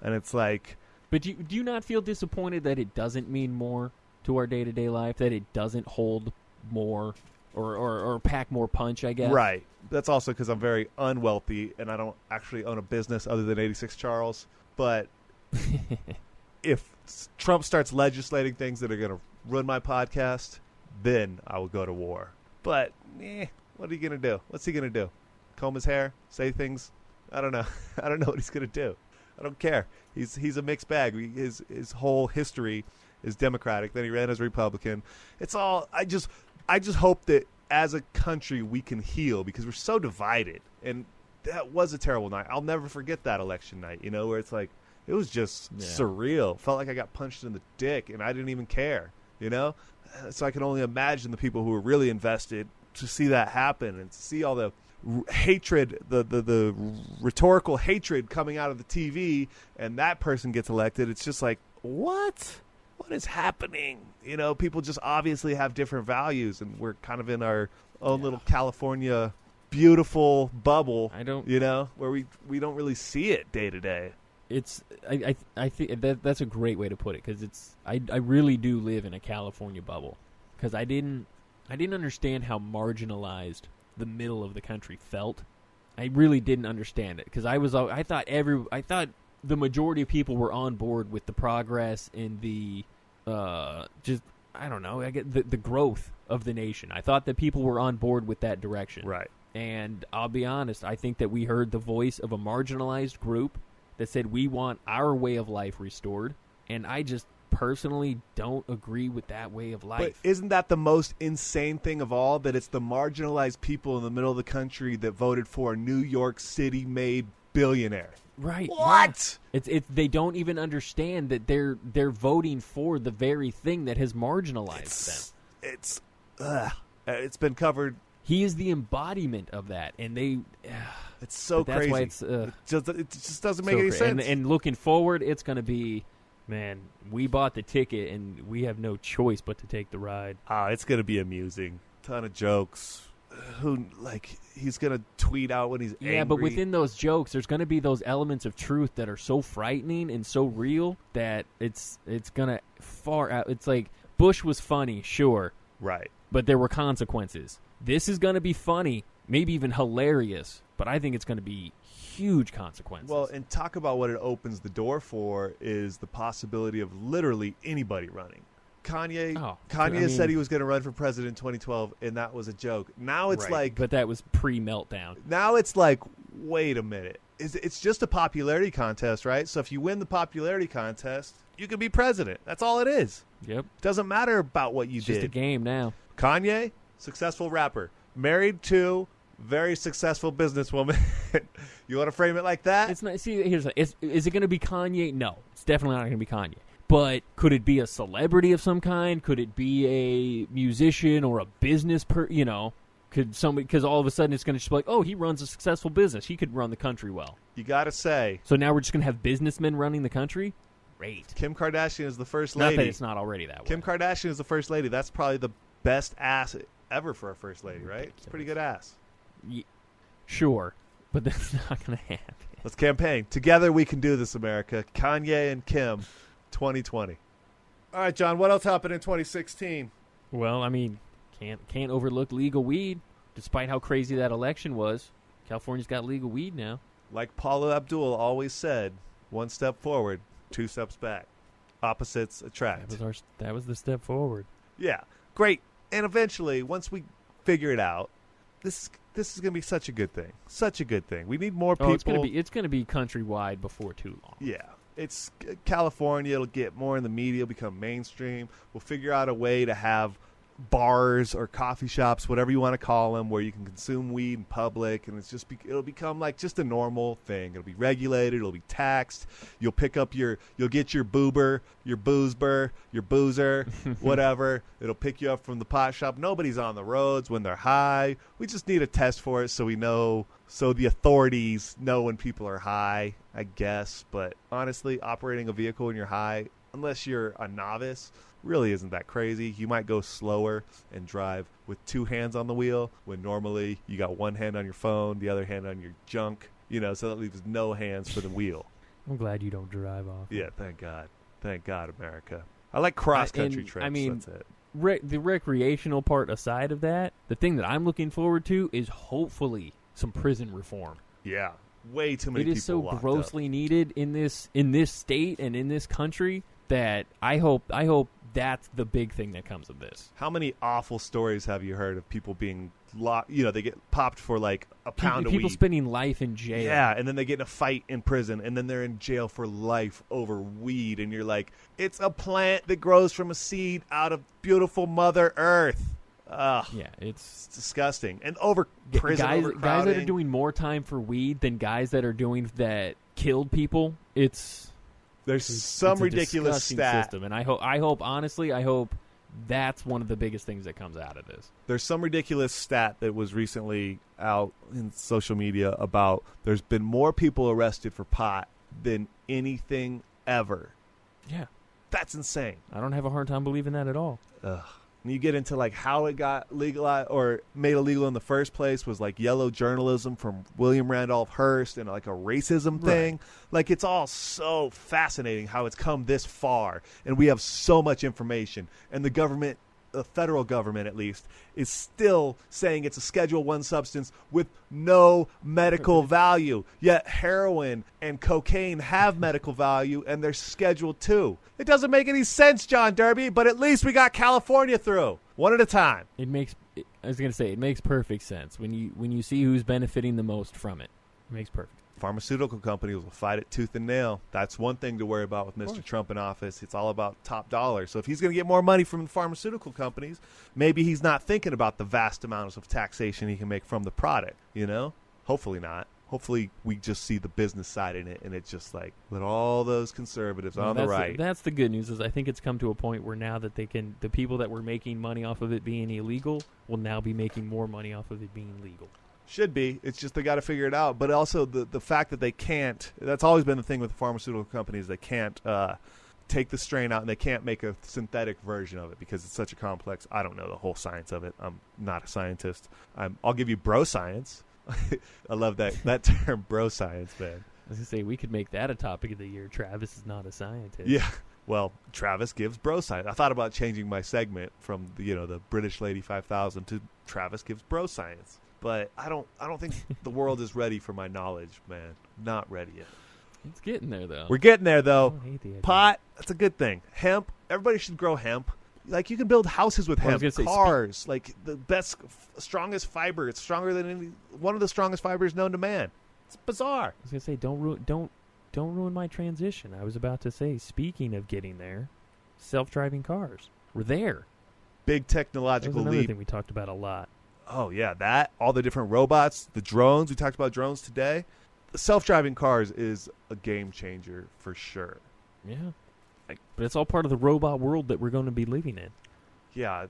And it's like... But do you not feel disappointed that it doesn't mean more to our day-to-day life, that it doesn't hold more or pack more punch, I guess? Right. That's also because I'm very unwealthy and I don't actually own a business other than 86 Charles. But if Trump starts legislating things that are going to ruin my podcast, then I will go to war. But, what are you going to do? What's he going to do? Comb his hair? Say things? I don't know. I don't know what he's going to do. I don't care. He's a mixed bag. His whole history is Democratic. Then he ran as Republican. It's all. I just hope that as a country we can heal because we're so divided. And that was a terrible night. I'll never forget that election night. Where it's like it was just surreal. Felt like I got punched in the dick, and I didn't even care. you know? So I can only imagine the people who are really invested to see that happen and to see all the hatred, the rhetorical hatred coming out of the TV, and that person gets elected. It's just like, what is happening? You know, people just obviously have different values, and we're kind of in our own little California beautiful bubble, you know, where we don't really see it day to day. I think that's a great way to put it, because I really do live in a California bubble, because I didn't understand how marginalized the middle of the country felt. I really didn't understand it, because I thought the majority of people were on board with the progress and the I get the growth of the nation. I thought that people were on board with that direction. Right. And I'll be honest, I think that we heard the voice of a marginalized group that said we want our way of life restored, and I just personally don't agree with that way of life. But isn't that the most insane thing of all, that it's the marginalized people in the middle of the country that voted for a New York City-made billionaire? Right. What? Yeah. It's they don't even understand that they're voting for the very thing that has marginalized them. It's been covered. He is the embodiment of that, and they. It's so crazy. That's why it just doesn't make any sense. And looking forward, it's going to be, man, we bought the ticket, and we have no choice but to take the ride. It's going to be amusing. Ton of jokes. He's going to tweet out when he's angry. Yeah, but within those jokes, there's going to be those elements of truth that are so frightening and so real that it's going to far out. It's like, Bush was funny, sure. Right. But there were consequences. This is going to be funny, maybe even hilarious, but I think it's going to be huge consequences. Well, and talk about what it opens the door for is the possibility of literally anybody running. Kanye said he was going to run for president in 2012, and that was a joke. Now it's like... But that was pre-meltdown. Now it's like, wait a minute. It's just a popularity contest, right? So if you win the popularity contest, you can be president. That's all it is. Yep. Doesn't matter about what you did. It's just a game now. Kanye, successful rapper. Married to very successful businesswoman. You want to frame it like that? It's not. See, is it going to be Kanye? No, it's definitely not going to be Kanye. But could it be a celebrity of some kind? Could it be a musician or a business could somebody, because all of a sudden it's going to just be like, oh, he runs a successful business. He could run the country well. You got to say. So now we're just going to have businessmen running the country? Great. Kim Kardashian is the first lady. Not that it's not already that way. Kim Kardashian is the first lady. That's probably the best ass ever for a first lady, right? It's a pretty good ass. Yeah, sure, but that's not going to happen. Let's campaign. Together we can do this, America. Kanye and Kim, 2020. All right, John, what else happened in 2016? Well, I mean, can't overlook legal weed, despite how crazy that election was. California's got legal weed now. Like Paula Abdul always said, one step forward, two steps back. Opposites attract. That was the step forward. Yeah, great. And eventually, once we figure it out, this is going to be such a good thing. Such a good thing. We need more people. It's going to be countrywide before too long. Yeah. It's California. It'll get more in the media. It'll become mainstream. We'll figure out a way to have bars or coffee shops, whatever you want to call them, where you can consume weed in public, and it'll become like just a normal thing. It'll be regulated. It'll be taxed. You'll get your boober, your boozber, your boozer, whatever. It'll pick you up from the pot shop. Nobody's on the roads when they're high. We just need a test for it so we know, so the authorities know when people are high, I guess. But honestly, operating a vehicle when you're high, unless you're a novice, really isn't that crazy. You might go slower and drive with two hands on the wheel when normally you got one hand on your phone, the other hand on your junk, so that leaves no hands for the wheel. I'm glad you don't drive off. Yeah, thank God. Thank God, America. I like cross-country trips. I mean, that's it. The recreational part aside of that, the thing that I'm looking forward to is hopefully some prison reform. Yeah. Way too many people It is so locked grossly up. needed in this state and in this country that I hope that's the big thing that comes of this. How many awful stories have you heard of people being locked? They get popped for like a pound of weed. People spending life in jail. Yeah, and then they get in a fight in prison, and then they're in jail for life over weed. And you're like, it's a plant that grows from a seed out of beautiful Mother Earth. Ugh. Yeah, it's disgusting. And over prison overcrowding. Guys that are doing more time for weed than guys that are doing that killed people. There's some ridiculous stat. System. And I hope honestly, that's one of the biggest things that comes out of this. There's some ridiculous stat that was recently out in social media about there's been more people arrested for pot than anything ever. Yeah. That's insane. I don't have a hard time believing that at all. Ugh. And you get into like how it got legalized or made illegal in the first place was like yellow journalism from William Randolph Hearst and like a racism thing. Like it's all so fascinating how it's come this far, and we have so much information, and the government, the federal government at least, is still saying it's a Schedule I substance with no medical value. Yet heroin and cocaine have medical value, and they're Schedule II. It doesn't make any sense, John Derby, but at least we got California through. One at a time. I was going to say, it makes perfect sense when you see who's benefiting the most from it. It makes perfect sense. Pharmaceutical companies will fight it tooth and nail. That's one thing to worry about with Mr. Trump in office. It's all about top dollar. So if he's going to get more money from the pharmaceutical companies, maybe he's not thinking about the vast amounts of taxation he can make from the product, you know? Hopefully not. Hopefully we just see the business side in it, and it's just like, let all those conservatives on the right. That's the good news, is I think it's come to a point where now that the people that were making money off of it being illegal will now be making more money off of it being legal. Should be. It's just they got to figure it out. But also the fact that they can't, that's always been the thing with the pharmaceutical companies. They can't take the strain out, and they can't make a synthetic version of it because it's such a complex. I don't know the whole science of it. I'm not a scientist. I'll give you bro science. I love that term, bro science, man. I was going to say, we could make that a topic of the year. Travis is not a scientist. Yeah. Well, Travis gives bro science. I thought about changing my segment from the British Lady 5000 to Travis gives bro science. But I don't think the world is ready for my knowledge, man. Not ready yet. It's getting there, though. We're getting there, though. I don't hate the idea. Pot, that's a good thing. Hemp, everybody should grow hemp. Like, you can build houses with hemp, cars, like the best, strongest fiber. It's stronger than one of the strongest fibers known to man. It's bizarre. I was gonna say, don't ruin my transition. I was about to say, speaking of getting there, self-driving cars. We're there. Big technological That was another leap. thing we talked about a lot. Oh, yeah, that, all the different robots, the drones. We talked about drones today. The self-driving cars is a game changer for sure. Yeah. But it's all part of the robot world that we're going to be living in. Yeah,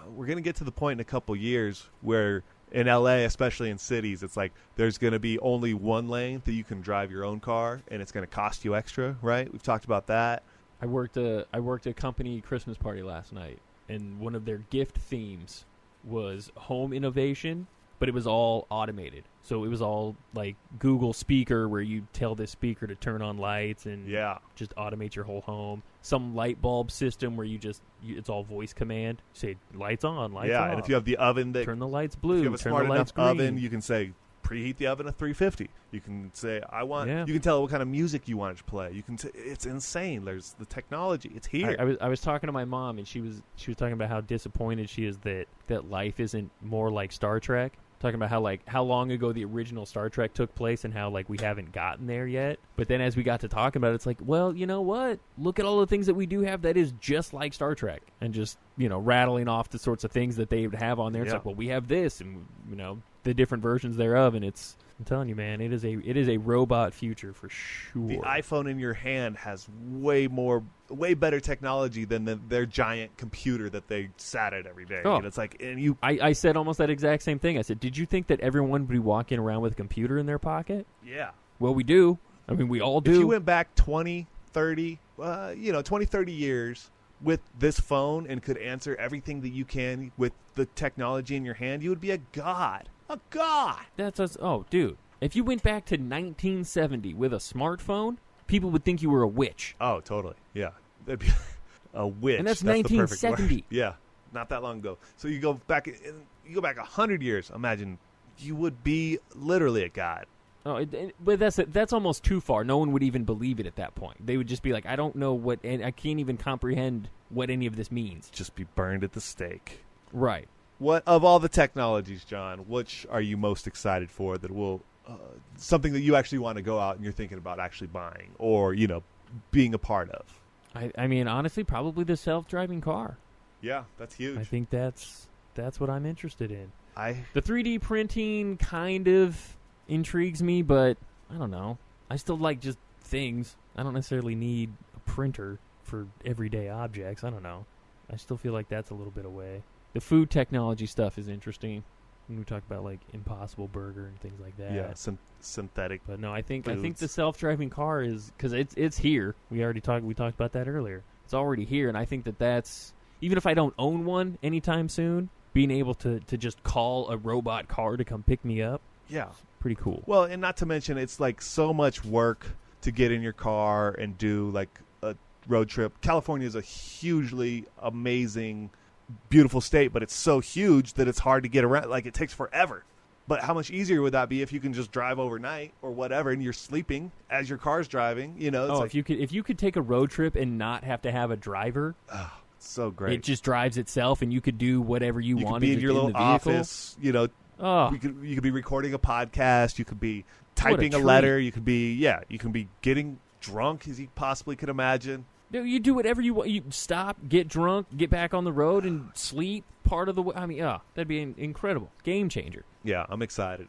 we're going to get to the point in a couple years where in L.A., especially in cities, it's like there's going to be only one lane that you can drive your own car, and it's going to cost you extra, right? We've talked about that. I worked a company Christmas party last night, and one of their gift themes was home innovation, but it was all automated. So it was all like Google Speaker, where you tell this speaker to turn on lights and just automate your whole home. Some light bulb system where it's all voice command. Say lights on, lights off. Yeah, and if you have the oven that turn the lights blue, if you have a turn smart the lights enough green. oven, you can say preheat the oven at 350. You can say you can tell it what kind of music you want it to play. You can it's insane. There's the technology. It's here. I was talking to my mom, and she was talking about how disappointed she is that life isn't more like Star Trek. Talking about how long ago the original Star Trek took place and how we haven't gotten there yet. But then as we got to talking about it, it's like, well, you know what? Look at all the things that we do have that is just like Star Trek, and just rattling off the sorts of things that they would have on there. It's like, well, we have this, and the different versions thereof, and I'm telling you, man, it is a robot future for sure. The iPhone in your hand has way better technology than their giant computer that they sat at every day. Oh. And it's like, I said almost that exact same thing. I said, did you think that everyone would be walking around with a computer in their pocket? Yeah. Well, we do. I mean, we all do. If you went back 20, 30 years with this phone and could answer everything that you can with the technology in your hand, you would be a god. A god! Dude. If you went back to 1970 with a smartphone, people would think you were a witch. Oh, totally. Yeah. That'd be a witch. And that's the perfect 1970. word. Yeah. Not that long ago. So you go back 100 years. Imagine you would be literally a god. Oh, but that's almost too far. No one would even believe it at that point. They would just be like, I don't know and I can't even comprehend what any of this means. Just be burned at the stake. Right. What of all the technologies, John, which are you most excited for that will something that you actually want to go out and you're thinking about actually buying or, being a part of? I mean, honestly, probably the self-driving car. Yeah, that's huge. I think that's what I'm interested in. The 3D printing kind of intrigues me, but I don't know. I still like just things. I don't necessarily need a printer for everyday objects. I don't know. I still feel like that's a little bit away. The food technology stuff is interesting. When we talk about like Impossible Burger and things like that. Yeah, synthetic. But no, I think foods. the self-driving car is, because it's here. We talked about that earlier. It's already here, and I think that's, even if I don't own one anytime soon, being able to just call a robot car to come pick me up. Yeah, pretty cool. Well, and not to mention, it's like so much work to get in your car and do like a road trip. California is a hugely amazing, beautiful state, but it's so huge that it's hard to get around. Like, it takes forever. But how much easier would that be if you can just drive overnight or whatever, and you're sleeping as your car's driving? You know, it's if you could take a road trip and not have to have a driver. Oh, it's so great. It just drives itself, and you could do whatever you wanted. You could be in your little office. You know, oh. you could be recording a podcast. You could be typing a letter. You could be getting drunk as you possibly could imagine. No, you do whatever you want. You stop, get drunk, get back on the road, and sleep part of the way. I mean, that'd be an incredible game changer. Yeah, I'm excited.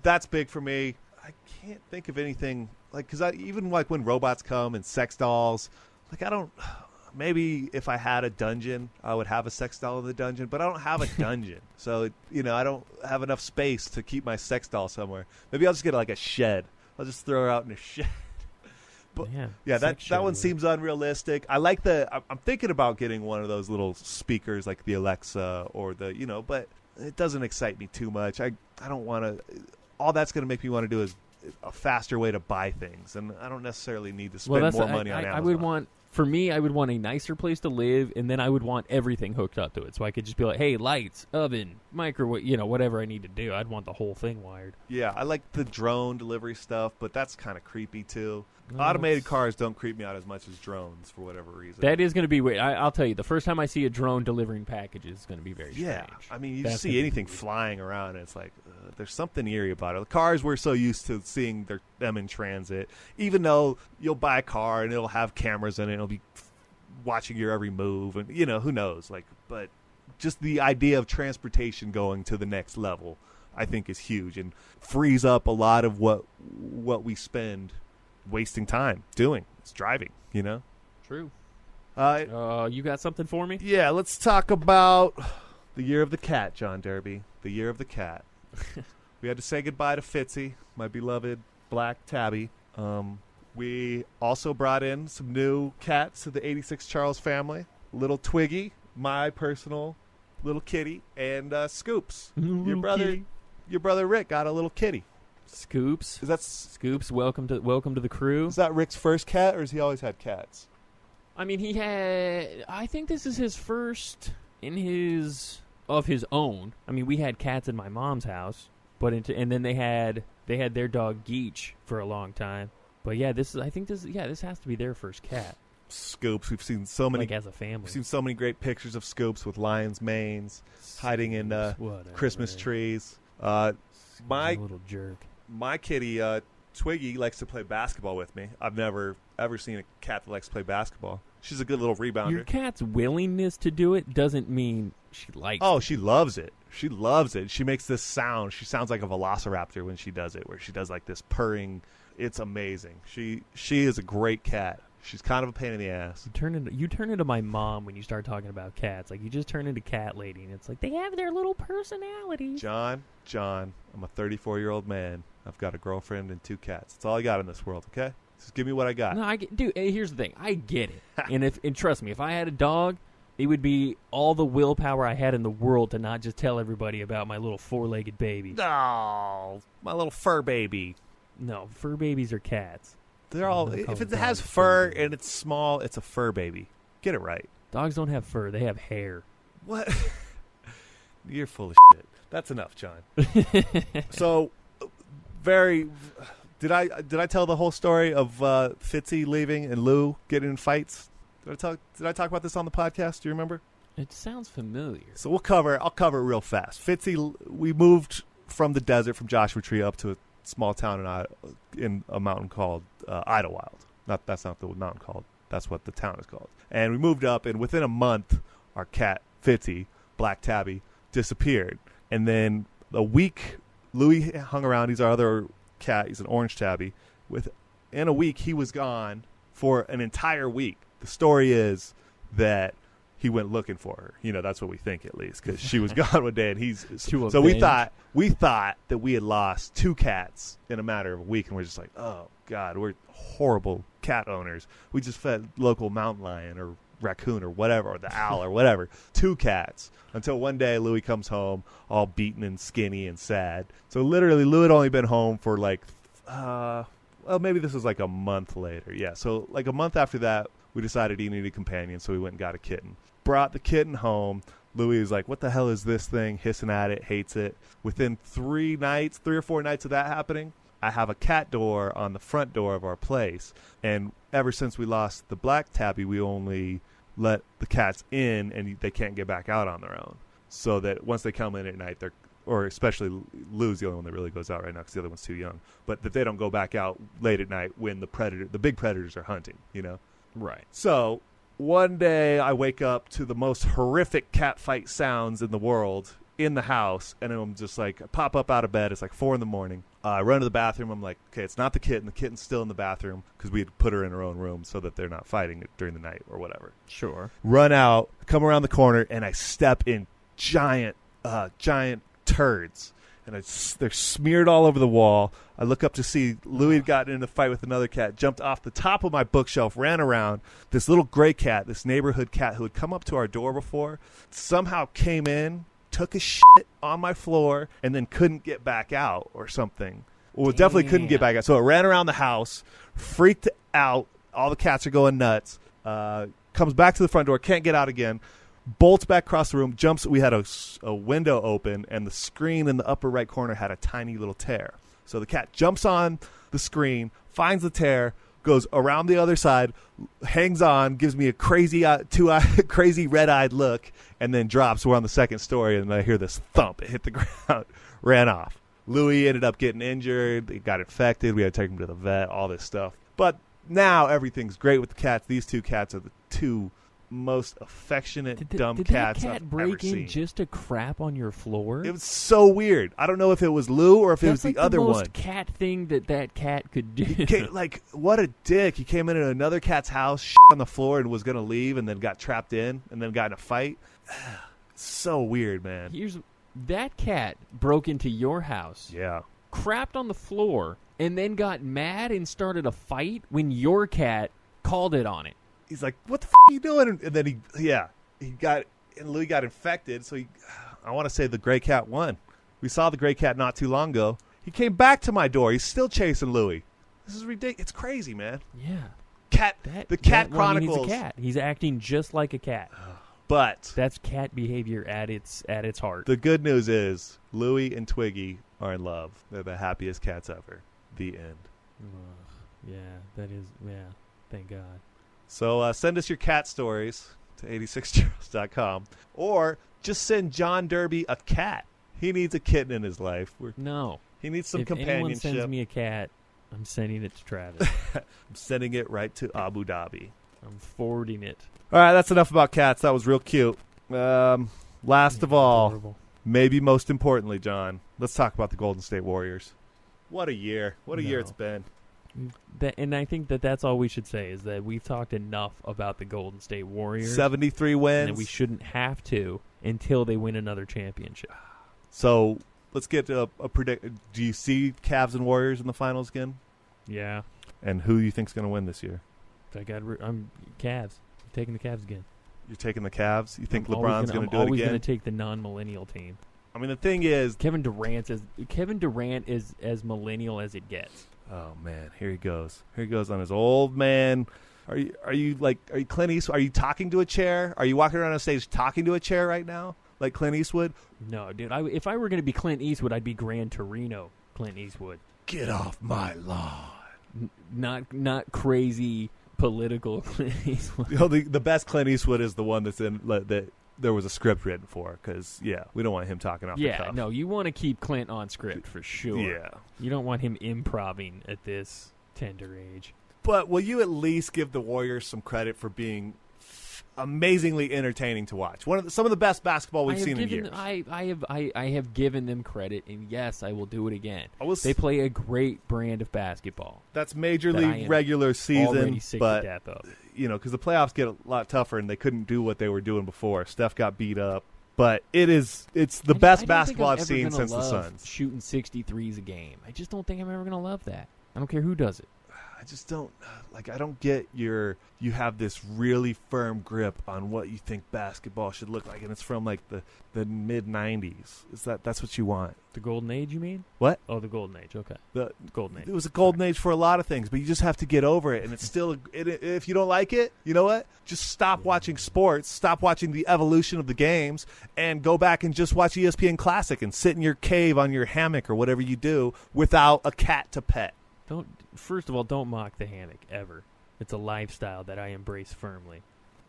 That's big for me. I can't think of anything like, because even like when robots come and sex dolls, like I don't. Maybe if I had a dungeon, I would have a sex doll in the dungeon, but I don't have a dungeon, so I don't have enough space to keep my sex doll somewhere. Maybe I'll just get like a shed. I'll just throw her out in a shed. But yeah, that one seems unrealistic. I like I'm thinking about getting one of those little speakers like the Alexa or but it doesn't excite me too much. I don't want to. All that's going to make me want to do is a faster way to buy things, and I don't necessarily need to spend more money on Amazon. I would want. For me, I would want a nicer place to live, and then I would want everything hooked up to it, so I could just be like, hey, lights, oven, microwave, whatever I need to do. I'd want the whole thing wired. Yeah, I like the drone delivery stuff, but that's kind of creepy, too. Automated cars don't creep me out as much as drones, for whatever reason. That is going to be weird. I'll tell you, the first time I see a drone delivering packages is going to be very strange. Yeah, I mean, you see anything flying around, and it's like, there's something eerie about it. The cars, we're so used to seeing them in transit, even though you'll buy a car, and it'll have cameras in it, and it'll be watching your every move, and, who knows, but just the idea of transportation going to the next level, I think, is huge, and frees up a lot of what we spend wasting time doing. It's driving, True. You got something for me? Yeah, let's talk about the year of the cat, John Derby. The year of the cat. We had to say goodbye to Fitzy, my beloved black tabby. We also brought in some new cats to the 86 Charles family. Little Twiggy, my personal little kitty, and Scoops. Your brother Rick got a little kitty. Scoops. Is that Scoops? Welcome to the crew. Is that Rick's first cat, or has he always had cats? I mean, I think this is his first of his own. I mean, we had cats in my mom's house, and then they had their dog Geach for a long time. But yeah, this has to be their first cat. Scoops. We've seen so many as a family. We've seen so many great pictures of Scoops with lion's manes, hiding in Christmas trees. My little jerk. My kitty Twiggy likes to play basketball with me. I've never ever seen a cat that likes to play basketball. She's a good little rebounder. Your cat's willingness to do it doesn't mean she likes it. Oh, she loves it. She loves it. She makes this sound. She sounds like a velociraptor when she does it, where she does like this purring. It's amazing. She is a great cat. She's kind of a pain in the ass. You turn into my mom when you start talking about cats. Like, you just turn into cat lady, and it's like they have their little personalities. John, I'm a 34-year-old man. I've got a girlfriend and 2 cats. That's all I got in this world, okay? Just give me what I got. No, dude, here's the thing. I get it. and trust me, if I had a dog, it would be all the willpower I had in the world to not just tell everybody about my little 4-legged baby. Oh, my little fur baby. No, fur babies are cats. They're all. If it has fur and it's small, it's a fur baby. Get it right. Dogs don't have fur; they have hair. What? You're full of shit. That's enough, John. So, Did I tell the whole story of Fitzy leaving and Lou getting in fights? Did I talk about this on the podcast? Do you remember? It sounds familiar. So I'll cover it real fast. Fitzy, we moved from the desert, from Joshua Tree, up to a small town in a mountain called Idlewild. That's not the mountain called. That's what the town is called. And we moved up, and within a month, our cat Fitzy, Black Tabby, disappeared. And then a week, Louis hung around. He's our other cat. He's an orange tabby. In a week, he was gone for an entire week. The story is that he went looking for her. You know, that's what we think at least, because she was gone one day, and To so we avenge. thought that we had lost 2 cats in a matter of a week, and we're just like, oh God, we're horrible cat owners. We just fed local mountain lion or raccoon or whatever, or the owl or whatever, 2 cats, until one day Louis comes home all beaten and skinny and sad. So literally Louis had only been home for like well, maybe this was like a month later. Yeah, so like a month after that, we decided he needed a companion, so we went and got a kitten. Brought the kitten home. Louis was like, what the hell is this thing? Hissing at it, hates it. Within 3 or 4 nights of that happening, I have a cat door on the front door of our place. And ever since we lost the black tabby, we only let the cats in, and they can't get back out on their own. So that once they come in at night, or especially Lou's the only one that really goes out right now because the other one's too young. But that they don't go back out late at night when the big predators are hunting, you know? Right. So one day I wake up to the most horrific cat fight sounds in the world in the house, and I'm just like, I pop up out of bed. It's like 4 a.m. I run to the bathroom. I'm like, okay, it's not the kitten. The kitten's still in the bathroom because we had put her in her own room so that they're not fighting during the night or whatever. Sure. Run out, come around the corner, and I step in giant turds. And they're smeared all over the wall. I look up to see Louis had gotten in a fight with another cat, jumped off the top of my bookshelf, ran around. This little gray cat, this neighborhood cat who had come up to our door before, somehow came in, took a shit on my floor, and then couldn't get back out or something. Well, it definitely couldn't get back out. So it ran around the house, freaked out. All the cats are going nuts. Comes back to the front door, can't get out again. Bolts back across the room, jumps. We had a window open, and the screen in the upper right corner had a tiny little tear. So the cat jumps on the screen, finds the tear, goes around the other side, hangs on, gives me a crazy crazy red-eyed look, and then drops. We're on the second story, and I hear this thump. It hit the ground, ran off. Louis ended up getting injured. He got infected. We had to take him to the vet, all this stuff. But now everything's great with the cats. These 2 cats are the 2 most affectionate dumb cats Did that cat I've break ever seen. in just to crap on your floor? It was so weird. I don't know if it was Lou or if it was like the other the most one. cat thing that cat could do. Like, what a dick. He came into another cat's house, shit on the floor, and was going to leave, and then got trapped in, and then got in a fight. So weird, man. That cat broke into your house. Yeah. Crapped on the floor, and then got mad and started a fight when your cat called it on it. He's like, what the f*** are you doing? And then Louis got infected, so I want to say the gray cat won. We saw the gray cat not too long ago. He came back to my door. He's still chasing Louis. This is ridiculous. It's crazy, man. Yeah. The Cat Chronicles. He's a cat. He's acting just like a cat. But that's cat behavior at its heart. The good news is Louis and Twiggy are in love. They're the happiest cats ever. The end. Yeah, that is, thank God. So send us your cat stories to 86charles.com, or just send John Derby a cat. He needs a kitten in his life. He needs some companionship. If anyone sends me a cat, I'm sending it to Travis. I'm sending it right to Abu Dhabi. I'm forwarding it. All right, that's enough about cats. That was real cute. Last of all, adorable. Maybe most importantly, John, let's talk about the Golden State Warriors. What a year. What a year it's been. And I think that's all we should say is that we've talked enough about the Golden State Warriors. 73 wins. And we shouldn't have to until they win another championship. So let's get to a predict. Do you see Cavs and Warriors in the finals again? Yeah. And who do you think's going to win this year? I'm Cavs. I'm taking the Cavs again. You're taking the Cavs? You think LeBron's LeBron's going to do it again? I'm always going to take the non-millennial team. I mean, the thing is, Kevin Durant is as millennial as it gets. Oh man, here he goes. Here he goes on his old man. Are you Clint Eastwood? Are you talking to a chair? Are you walking around on stage talking to a chair right now, like Clint Eastwood? No, dude. If I were going to be Clint Eastwood, I'd be Gran Torino Clint Eastwood. Get off my lawn. Not crazy political Clint Eastwood. You know, the best Clint Eastwood is the one that's in that there was a script written for, because we don't want him talking off the cuff. Yeah, no, you want to keep Clint on script for sure. Yeah, you don't want him improvising at this tender age. But will you at least give the Warriors some credit for being amazingly entertaining to watch? Some of the best basketball we've seen in years. I have given them credit, and yes, I will do it again. They play a great brand of basketball. That's Major League regular season, already sick but to death of. because the playoffs get a lot tougher and they couldn't do what they were doing before. Steph got beat up. But it's the best basketball I've seen since the Suns. Shooting 63s a game. I just don't think I'm ever going to love that. I don't care who does it. I just don't I don't get you have this really firm grip on what you think basketball should look like, and it's from like the mid 90s. That's what you want? The golden age, you mean? What? Oh, the golden age. Okay. The golden age. It was a golden age for a lot of things, but you just have to get over it, and it's still if you don't like it, you know what? Just stop watching sports, stop watching the evolution of the games, and go back and just watch ESPN Classic and sit in your cave on your hammock or whatever you do without a cat to pet. First of all, don't mock the hammock ever. It's a lifestyle that I embrace firmly.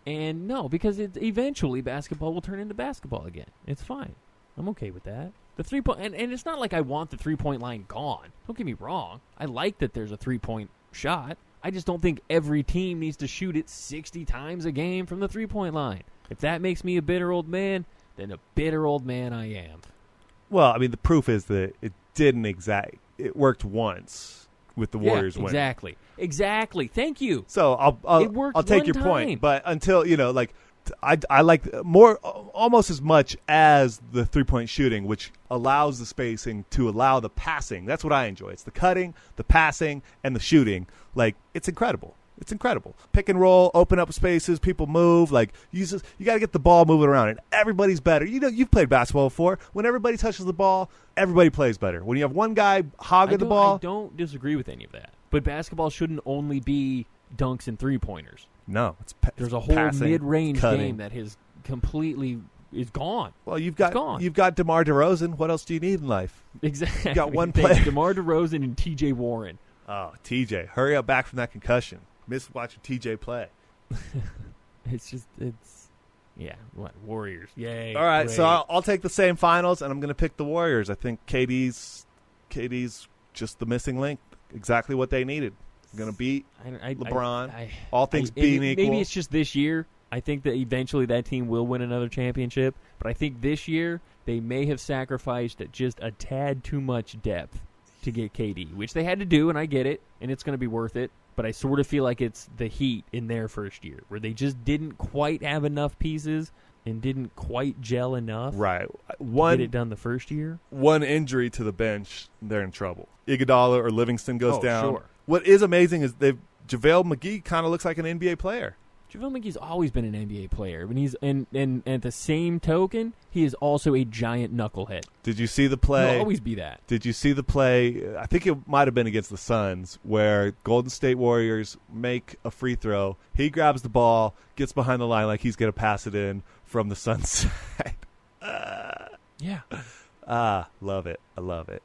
And no, because eventually basketball will turn into basketball again. It's fine. I'm okay with that. The 3-point, and it's not like I want the 3-point line gone. Don't get me wrong. I like that there's a 3-point shot. I just don't think every team needs to shoot it 60 times a game from the 3-point line. If that makes me a bitter old man, then a bitter old man I am. Well, I mean, the proof is that it didn't it worked once. With the Warriors winning. Exactly. Thank you. So I'll take your point, but until I like more almost as much as the 3-point shooting, which allows the spacing to allow the passing. That's what I enjoy. It's the cutting, the passing, and the shooting. Like, it's incredible. It's incredible. Pick and roll, open up spaces, people move. Like, you got to get the ball moving around, and everybody's better. You've played basketball before. When everybody touches the ball, everybody plays better. When you have one guy hogging the ball. I don't disagree with any of that. But basketball shouldn't only be dunks and three-pointers. No. There's a whole passing, mid-range cutting. game that is gone. Well, you've got DeMar DeRozan. What else do you need in life? Exactly. You've got one player. DeMar DeRozan and T.J. Warren. Oh, TJ. Hurry up back from that concussion. Miss watching TJ play. Warriors. Yay. All right, great. so I'll take the same finals, and I'm going to pick the Warriors. I think KD's just the missing link. Exactly what they needed. Going to beat LeBron. All things being equal. Maybe it's just this year. I think that eventually that team will win another championship, but I think this year they may have sacrificed just a tad too much depth to get KD, which they had to do, and I get it, and it's going to be worth it. But I sort of feel like it's the Heat in their first year, where they just didn't quite have enough pieces and didn't quite gel enough right. to get it done the first year. One injury to the bench, they're in trouble. Iguodala or Livingston goes down. Sure. What is amazing is JaVale McGee kind of looks like an NBA player. JaVale McGee's always been an NBA player, but he's and at the same token, he is also a giant knucklehead. Did you see the play? He'll always be that. Did you see the play? I think it might have been against the Suns, where Golden State Warriors make a free throw. He grabs the ball, gets behind the line like he's going to pass it in from the Suns side. Yeah. Love it. I love it.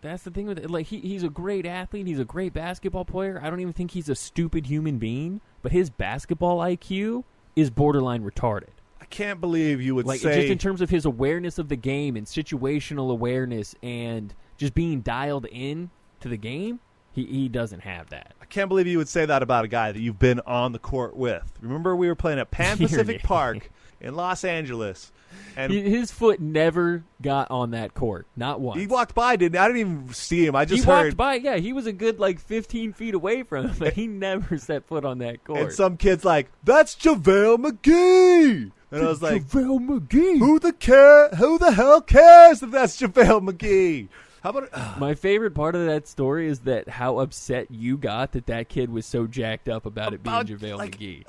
That's the thing with it. Like he's a great athlete. He's a great basketball player. I don't even think he's a stupid human being, but his basketball IQ is borderline retarded. I can't believe you would say... just in terms of his awareness of the game and situational awareness and just being dialed in to the game, he doesn't have that. I can't believe you would say that about a guy that you've been on the court with. Remember we were playing at Pan Pacific Park in Los Angeles. And his foot never got on that court, not once. He walked by, didn't he? I didn't even see him. I just heard. He walked by, yeah. He was a good 15 feet away from him, but he never set foot on that court. And some kid's like, "That's JaVale McGee," and I was like, "JaVale McGee? Who the hell cares if that's JaVale McGee?" How about My favorite part of that story is that how upset you got that kid was so jacked up about it being JaVale McGee.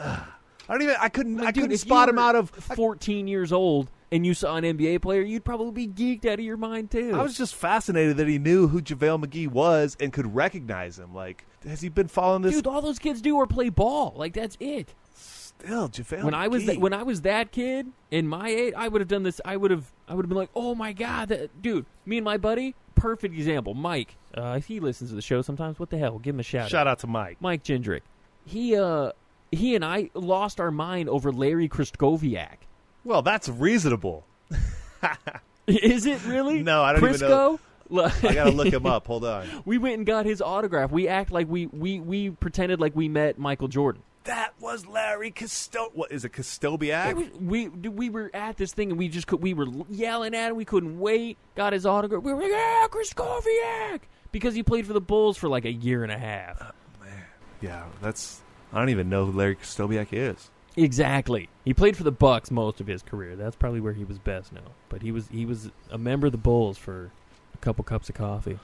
I couldn't spot him out of 14 years old. And you saw an NBA player, you'd probably be geeked out of your mind, too. I was just fascinated that he knew who JaVale McGee was and could recognize him. Like, has he been following this? Dude, all those kids do are play ball. Like, that's it. Still, JaVale McGee. When I was that kid, in my age, I would have done this. I would have been like, oh, my God. Dude, me and my buddy, perfect example. Mike, if he listens to the show sometimes, what the hell? We'll give him a shout out. Shout out to Mike. Mike Jindrak. He and I lost our mind over Larry Kristkowiak. Well, that's reasonable. Is it really? No, I don't even know. I got to look him up. Hold on. We went and got his autograph. We act like we pretended like we met Michael Jordan. That was Larry What is it, Kristkowiak? We were at this thing and we were yelling at him. We couldn't wait. Got his autograph. We were like, "Yeah, Kristkowiak," because he played for the Bulls for like a year and a half. Man, yeah, that's I don't even know who Larry Krystkowiak is. Exactly. He played for the Bucks most of his career. That's probably where he was best known. But he was a member of the Bulls for a couple cups of coffee.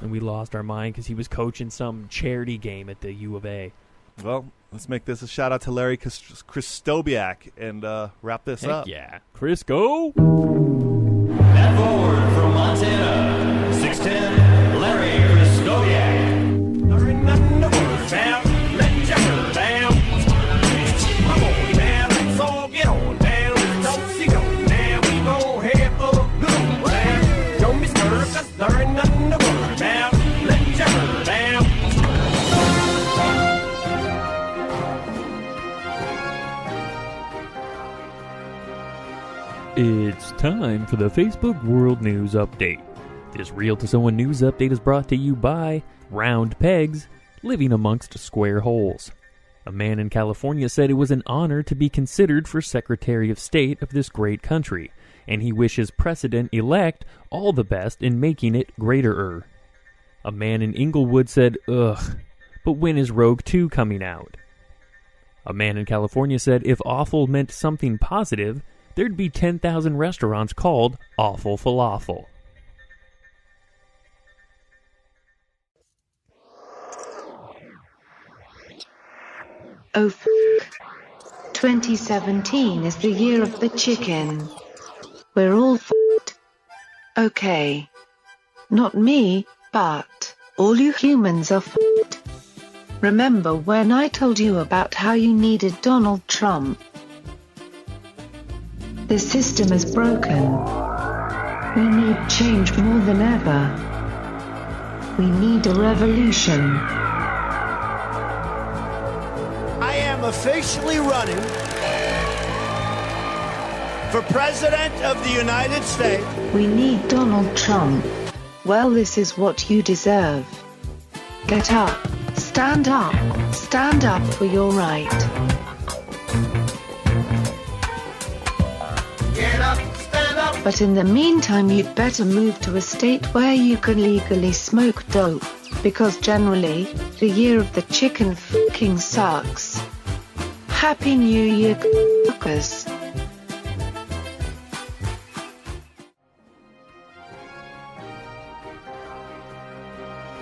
And we lost our mind because he was coaching some charity game at the U of A. Well, let's make this a shout-out to Larry Krystkowiak and wrap this up. Yeah. Crisco! That forward from Montana, 6'10", Larry Krystkowiak. There ain't nothing to worry about. Let your hair down. Come on, man. So get on down. Don't see go now. We gon' have a good old time. Don't be scared, 'cause there ain't nothing to worry about. Let your hair down. It's time for the Facebook World News Update. This Real to Someone News Update is brought to you by Round Pegs, Living Amongst Square Holes. A man in California said it was an honor to be considered for Secretary of State of this great country, and he wishes President-elect all the best in making it greater-er. A man in Inglewood said, ugh, but when is Rogue 2 coming out? A man in California said if awful meant something positive, there'd be 10,000 restaurants called Awful Falafel. Oh f***. 2017 is the year of the chicken. We're all f***ed. Okay. Not me, but all you humans are f***ed. Remember when I told you about how you needed Donald Trump? The system is broken. We need change more than ever. We need a revolution. I am officially running for President of the United States. We need Donald Trump. Well, this is what you deserve. Get up. Stand up. Stand up for your right. Get up, stand up. But in the meantime, you'd better move to a state where you can legally smoke dope, because generally, the year of the chicken fucking sucks. Happy New Year, fuckers.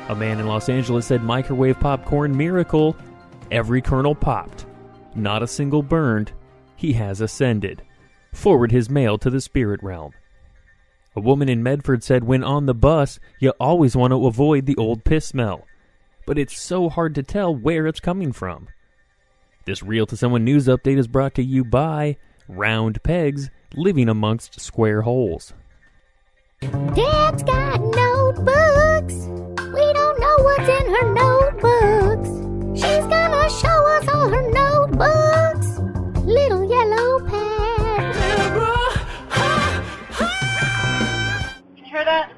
A man in Los Angeles said microwave popcorn miracle. Every kernel popped. Not a single burned. He has ascended. Forward his mail to the spirit realm. A woman in Medford said when on the bus, you always want to avoid the old piss smell. But it's so hard to tell where it's coming from. This Real to Someone news update is brought to you by Round Pegs, Living Amongst Square Holes. Dad's got notebooks. We don't know what's in her notebooks. She's gonna show us all her notebooks. Little yellow pad. You hear that?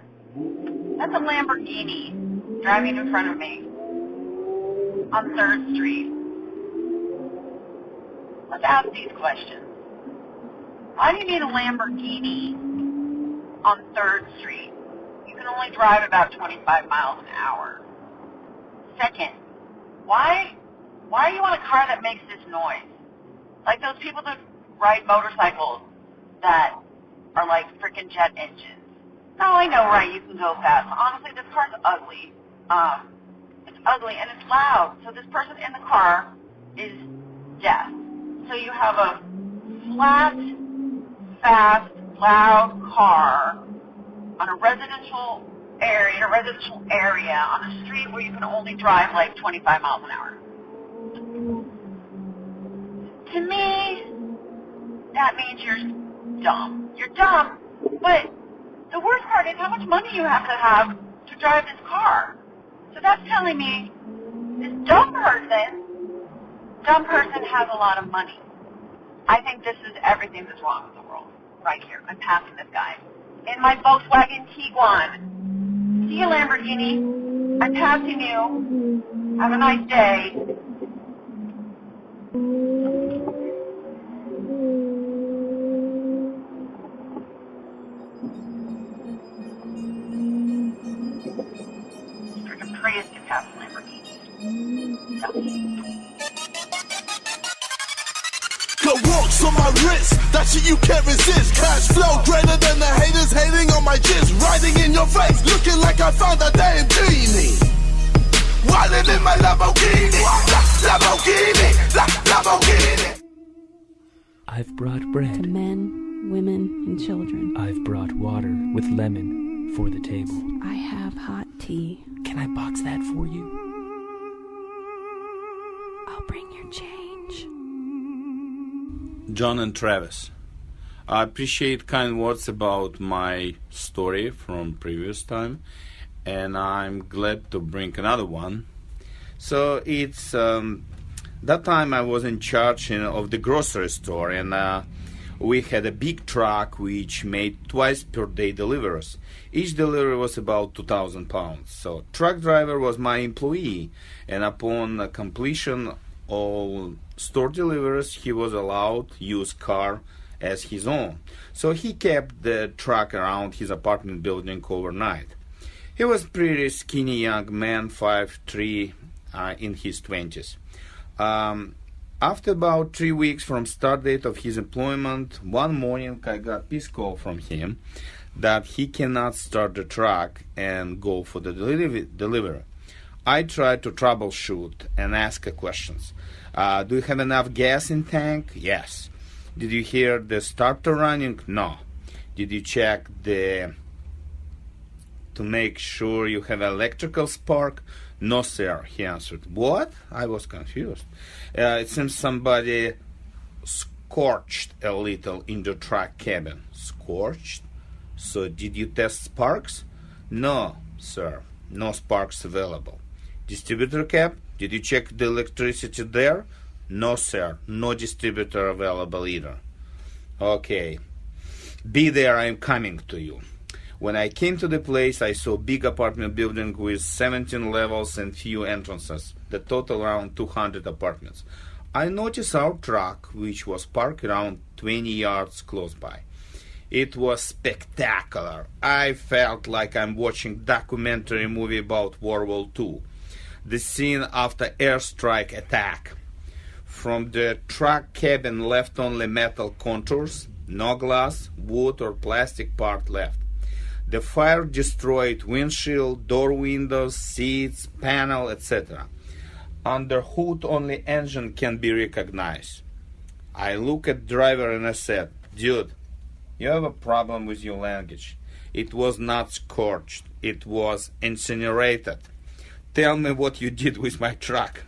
That's a Lamborghini driving in front of me on 3rd Street. Let's ask these questions. Why do you need a Lamborghini on 3rd Street? You can only drive about 25 miles an hour. Second, why do you want a car that makes this noise? Like those people that ride motorcycles that are like freaking jet engines. No, I know, right, you can go fast. Honestly, this car's ugly. It's ugly and it's loud. So this person in the car is deaf. So you have a flat, fast, loud car on a residential area, on a street where you can only drive like 25 miles an hour. To me, that means you're dumb. You're dumb, but the worst part is how much money you have to drive this car. So that's telling me this dumb person has a lot of money. I think this is everything that's wrong with the world. Right here. I'm passing this guy. In my Volkswagen Tiguan. See you, Lamborghini. I'm passing you. Have a nice day. Freaking Prius can pass Lamborghini. So. watch on my wrist. That shit you can't resist. Cash flow greater than the haters hating on my jizz. Riding in your face, looking like I found a damn genie. Wildin' in my Lamborghini. Lamborghini. I've brought bread. To men, women, and children. I've brought water with lemon for the table. I have hot tea. Can I box that for you? I'll bring your change. John and Travis, I appreciate kind words about my story from previous time, and I'm glad to bring another one. So it's that time I was in charge of the grocery store, and we had a big truck which made twice per day deliveries. Each delivery was about 2,000 pounds. So truck driver was my employee, and upon completion all store deliveries, he was allowed to use car as his own. So he kept the truck around his apartment building overnight. He was pretty skinny young man, 5'3", in his 20s. After about 3 weeks from start date of his employment, one morning I got this call from him that he cannot start the truck and go for the delivery. I tried to troubleshoot and ask questions. Do you have enough gas in tank? Yes. Did you hear the starter running? No. Did you check to make sure you have electrical spark? No, sir, he answered. What? I was confused. It seems somebody scorched a little in the truck cabin. Scorched? So did you test sparks? No, sir. No sparks available. Distributor cap? Did you check the electricity there? No, sir. No distributor available either. Okay. Be there, I'm coming to you. When I came to the place, I saw a big apartment building with 17 levels and few entrances, the total around 200 apartments. I noticed our truck, which was parked around 20 yards close by. It was spectacular. I felt like I'm watching a documentary movie about World War II. The scene after airstrike attack. From the truck cabin left only metal contours, no glass, wood or plastic part left. The fire destroyed windshield, door windows, seats, panel, etc. Under hood only engine can be recognized. I looked at driver and I said, dude, you have a problem with your language. It was not scorched, it was incinerated. Tell me what you did with my truck.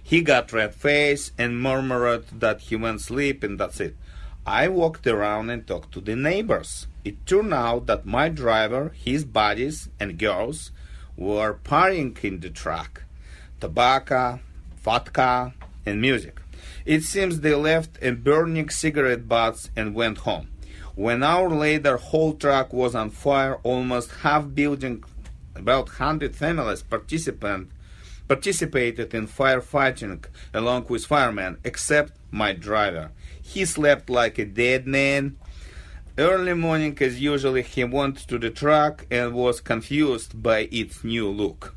He got red face and murmured that he went sleep and that's it. I walked around and talked to the neighbors. It turned out that my driver, his buddies and girls were partying in the truck. Tobacco, vodka, and music. It seems they left and burning cigarette butts and went home. 1 hour later, whole truck was on fire. Almost half building, about 100 families participated in firefighting along with firemen, except my driver. He slept like a dead man. Early morning, as usual, he went to the truck and was confused by its new look.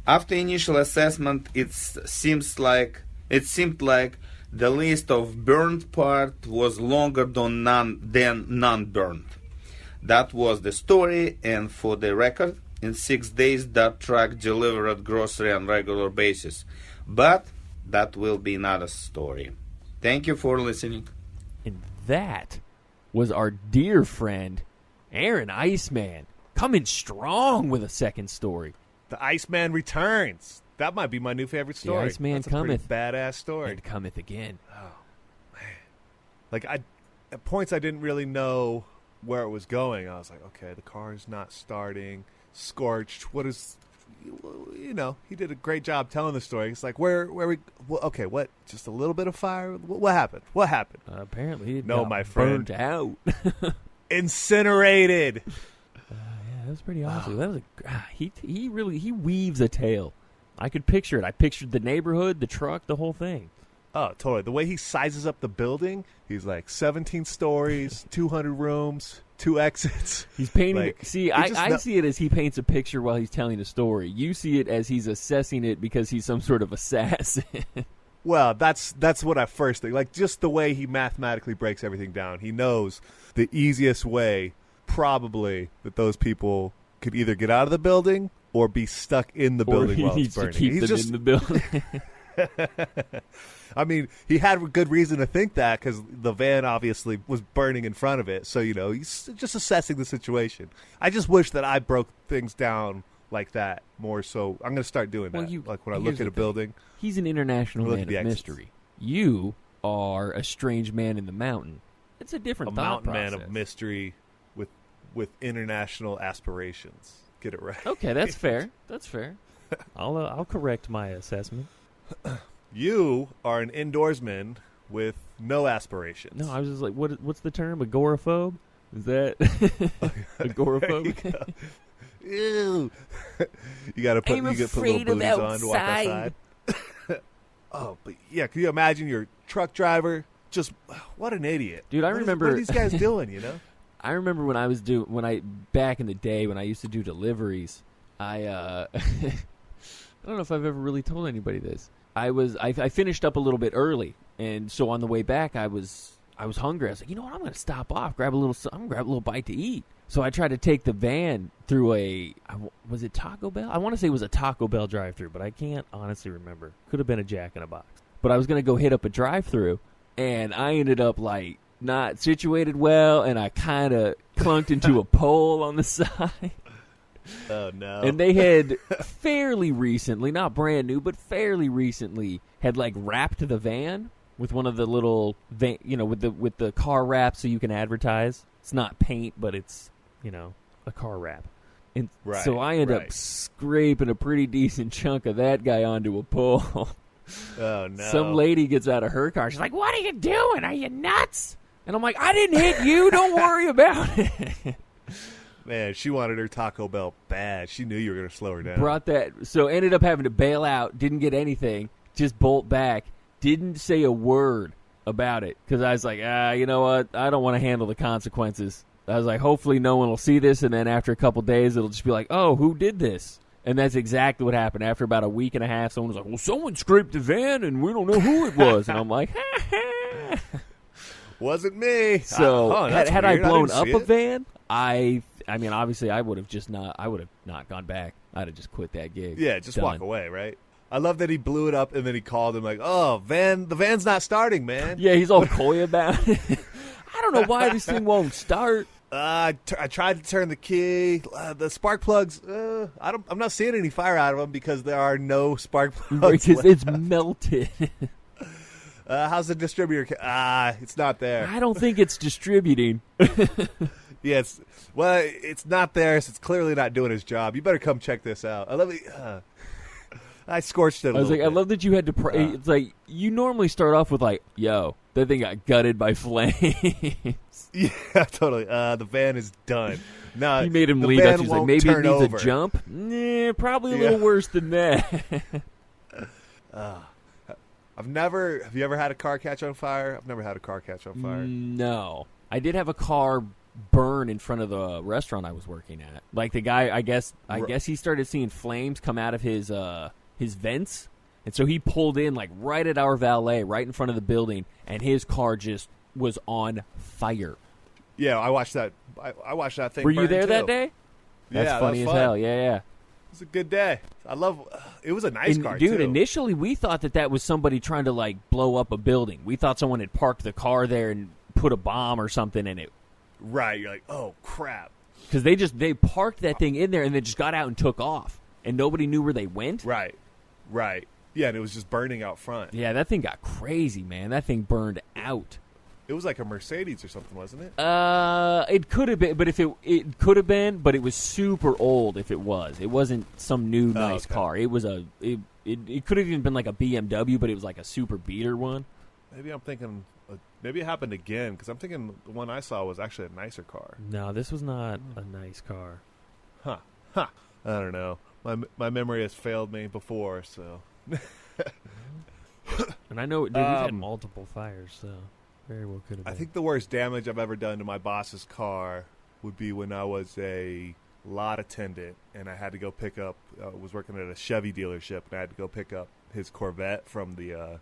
After initial assessment, it seemed like the list of burned part was longer than non-burned. That was the story, and for the record, in 6 days that truck delivered grocery on regular basis. But that will be another story. Thank you for listening. And that was our dear friend, Aaron Iceman, coming strong with a second story. The Iceman returns. That might be my new favorite story. The Iceman That's cometh. A pretty badass story. And cometh again. Oh, man. Like, at points I didn't really know where it was going. I was like, okay, the car is not starting. Scorched. What is... You know, he did a great job telling the story. It's like, where we... Well, okay, what? Just a little bit of fire? What happened? What happened? Apparently it no, got my friend. burnt out. Incinerated. Yeah, that was pretty awesome. That was he weaves a tale. I could picture it. I pictured the neighborhood, the truck, the whole thing. Oh, totally. The way he sizes up the building, he's like 17 stories, 200 rooms, 2 exits. He's painting like, it. See, I see it as he paints a picture while he's telling a story. You see it as he's assessing it because he's some sort of assassin. Well, that's what I first think. Like, just the way he mathematically breaks everything down. He knows the easiest way, probably, that those people could either get out of the building or be stuck in the building while it's burning. To keep them in the building. I mean, he had good reason to think that because the van obviously was burning in front of it. So, he's just assessing the situation. I just wish that I broke things down like that more. So I'm going to start doing that. Like when I look at a building. He's an international man of mystery. You are a strange man in the mountain. It's a different thought mountain process. Man of mystery with international aspirations. Get it right. Okay, that's fair. That's fair. I'll correct my assessment. You are an indoorsman with no aspirations. No, I was just like, what's the term? Agoraphobe? Is that agoraphobe? Ew. You got to put little booties on to walk outside. Oh, but yeah, can you imagine your truck driver? Just what an idiot, dude! I remember what are these guys doing? I remember back in the day when I used to do deliveries. I don't know if I've ever really told anybody this. I finished up a little bit early, and so on the way back, I was hungry. I was like, you know what? I'm going to stop off, grab a little bite to eat. So I tried to take the van through was it Taco Bell? I want to say it was a Taco Bell drive-through, but I can't honestly remember. Could have been a Jack in a Box. But I was going to go hit up a drive-through, and I ended up like not situated well, and I kind of clunked into a pole on the side. Oh, no. And they had fairly recently, not brand new, but fairly recently, had like wrapped the van with one of the little, with the car wrap so you can advertise. It's not paint, but it's, a car wrap. And so I end up scraping a pretty decent chunk of that guy onto a pole. Oh, no. Some lady gets out of her car. She's like, what are you doing? Are you nuts? And I'm like, I didn't hit you. Don't worry about it. Man, she wanted her Taco Bell bad. She knew you were going to slow her down. So ended up having to bail out. Didn't get anything. Just bolt back. Didn't say a word about it because I was like, you know what? I don't want to handle the consequences. I was like, hopefully no one will see this, and then after a couple days, it'll just be like, oh, who did this? And that's exactly what happened. After about a week and a half, someone was like, well, someone scraped the van, and we don't know who it was. And I'm like, wasn't me. So had I blown up a van, I mean, obviously, I would have not gone back. I'd have just quit that gig. Yeah, just walk away, right? I love that he blew it up and then he called him like, "Oh, the van's not starting, man." Yeah, he's all coy about it. I don't know why this thing won't start. I tried to turn the key. The spark plugs. I'm not seeing any fire out of them because there are no spark plugs. Because it's melted. How's the distributor? It's not there. I don't think it's distributing. Yeah, it's not there. So it's clearly not doing his job. You better come check this out. I love it. I scorched it. I love that you had to. It's like you normally start off with like, "Yo, that thing got gutted by flames." Yeah, totally. The van is done. No, he made him leave. He's like, maybe it needs a jump. Nah, probably a little worse than that. Have you ever had a car catch on fire? I've never had a car catch on fire. No, I did have a car burn in front of the restaurant I was working at. Like the guy, I guess he started seeing flames come out of his vents, and so he pulled in like right at our valet, right in front of the building, and his car just was on fire. Yeah, I watched that. I watched that thing. Were you there too. that day? That's funny as hell. Yeah. It was a good day. It was a nice car, dude, too. Initially, we thought that was somebody trying to like blow up a building. We thought someone had parked the car there and put a bomb or something in it. Right, you're like, oh crap, because they parked that thing in there and then just got out and took off, and nobody knew where they went. Right, yeah, and it was just burning out front. Yeah, that thing got crazy, man. That thing burned out. It was like a Mercedes or something, wasn't it? It could have been, but it could have been, but it was super old. If it wasn't some new nice car. It was it could have even been like a BMW, but it was like a super beater one. Maybe I'm thinking. Maybe it happened again because I'm thinking the one I saw was actually a nicer car. No, this was not a nice car. Huh. I don't know. My memory has failed me before, so. And I know, dude, we've had multiple fires, so very well could have been. I think the worst damage I've ever done to my boss's car would be when I was a lot attendant and I had to go pick up. Was working at a Chevy dealership and I had to go pick up his Corvette from the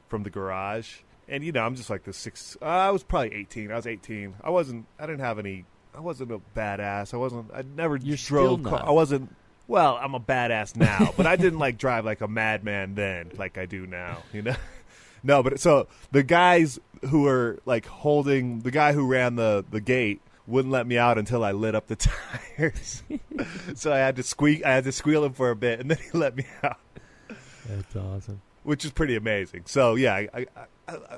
from the garage. And, I'm just like I was probably 18. I was 18. I wasn't a badass. I never drove car. I wasn't, well, I'm a badass now, but I didn't like drive like a madman then, like I do now, No, but so the guys who were like holding, the guy who ran the gate wouldn't let me out until I lit up the tires. So I had to squeal him for a bit, and then he let me out. That's awesome. Which is pretty amazing. So, yeah, I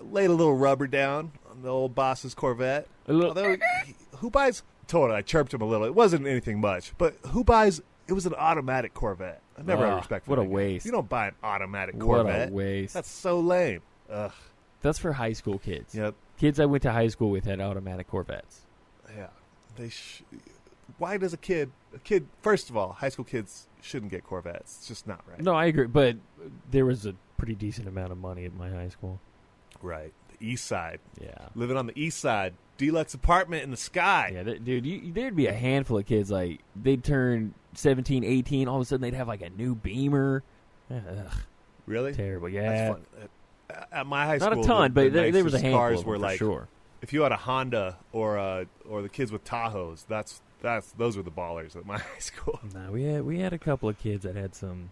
laid a little rubber down on the old boss's Corvette. Although, who buys... Totally, I chirped him a little. It wasn't anything much. But who buys... It was an automatic Corvette. I never had respect for what that a guy. waste. You don't buy an automatic Corvette. What a waste. That's so lame. Ugh. That's for high school kids. Yep. Kids I went to high school with had automatic Corvettes. Yeah. Why does a kid... First of all, high school kids shouldn't get Corvettes. It's just not right. No, I agree. But there was a pretty decent amount of money at my high school. Right. The east side. Yeah. Living on the east side. Deluxe apartment in the sky. Yeah, dude, there'd be a handful of kids, like, they'd turn 17, 18, all of a sudden they'd have, like, a new Beamer. Ugh. Really? Terrible, yeah. That's fun. At my high school, not a ton, but there was a handful cars of them, were for like, sure. If you had a Honda or the kids with Tahoes, those were the ballers at my high school. No, we had a couple of kids that had some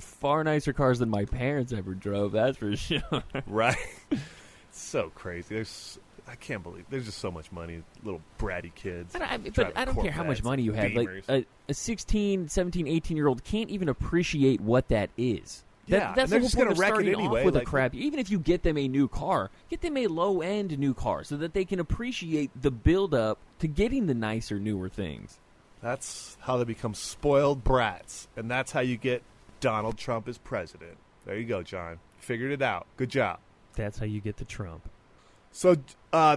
far nicer cars than my parents ever drove. That's for sure. Right. It's so crazy. I can't believe there's just so much money. Little bratty kids. But I don't care how much money you have. Beamers. Like a 16, 17, 18-year-old can't even appreciate what that is. That's they're the just whole going point to of wreck it starting anyway. off with like, a crap. Even if you get them a new car, get them a low-end new car so that they can appreciate the build-up to getting the nicer, newer things. That's how they become spoiled brats, and that's how you get Donald Trump as president. There you go, John. Figured it out. Good job. That's how you get the Trump. So,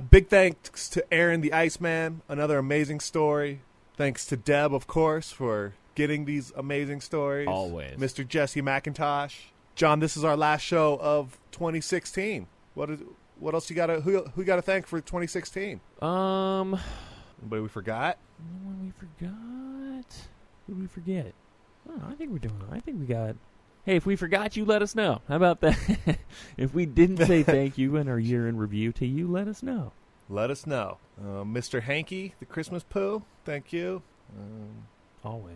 big thanks to Aaron the Iceman. Another amazing story. Thanks to Deb, of course, for getting these amazing stories. Always. Mr. Jesse McIntosh. John, this is our last show of 2016. What else you gotta who you gotta thank for 2016? Anybody we forgot? No one we forgot. Who did we forget? Oh, I think we're doing. I think we got. Hey, if we forgot you, let us know. How about that? If we didn't say thank you in our year in review to you, let us know. Let us know. Mr. Hanky, the Christmas poo, thank you. Always.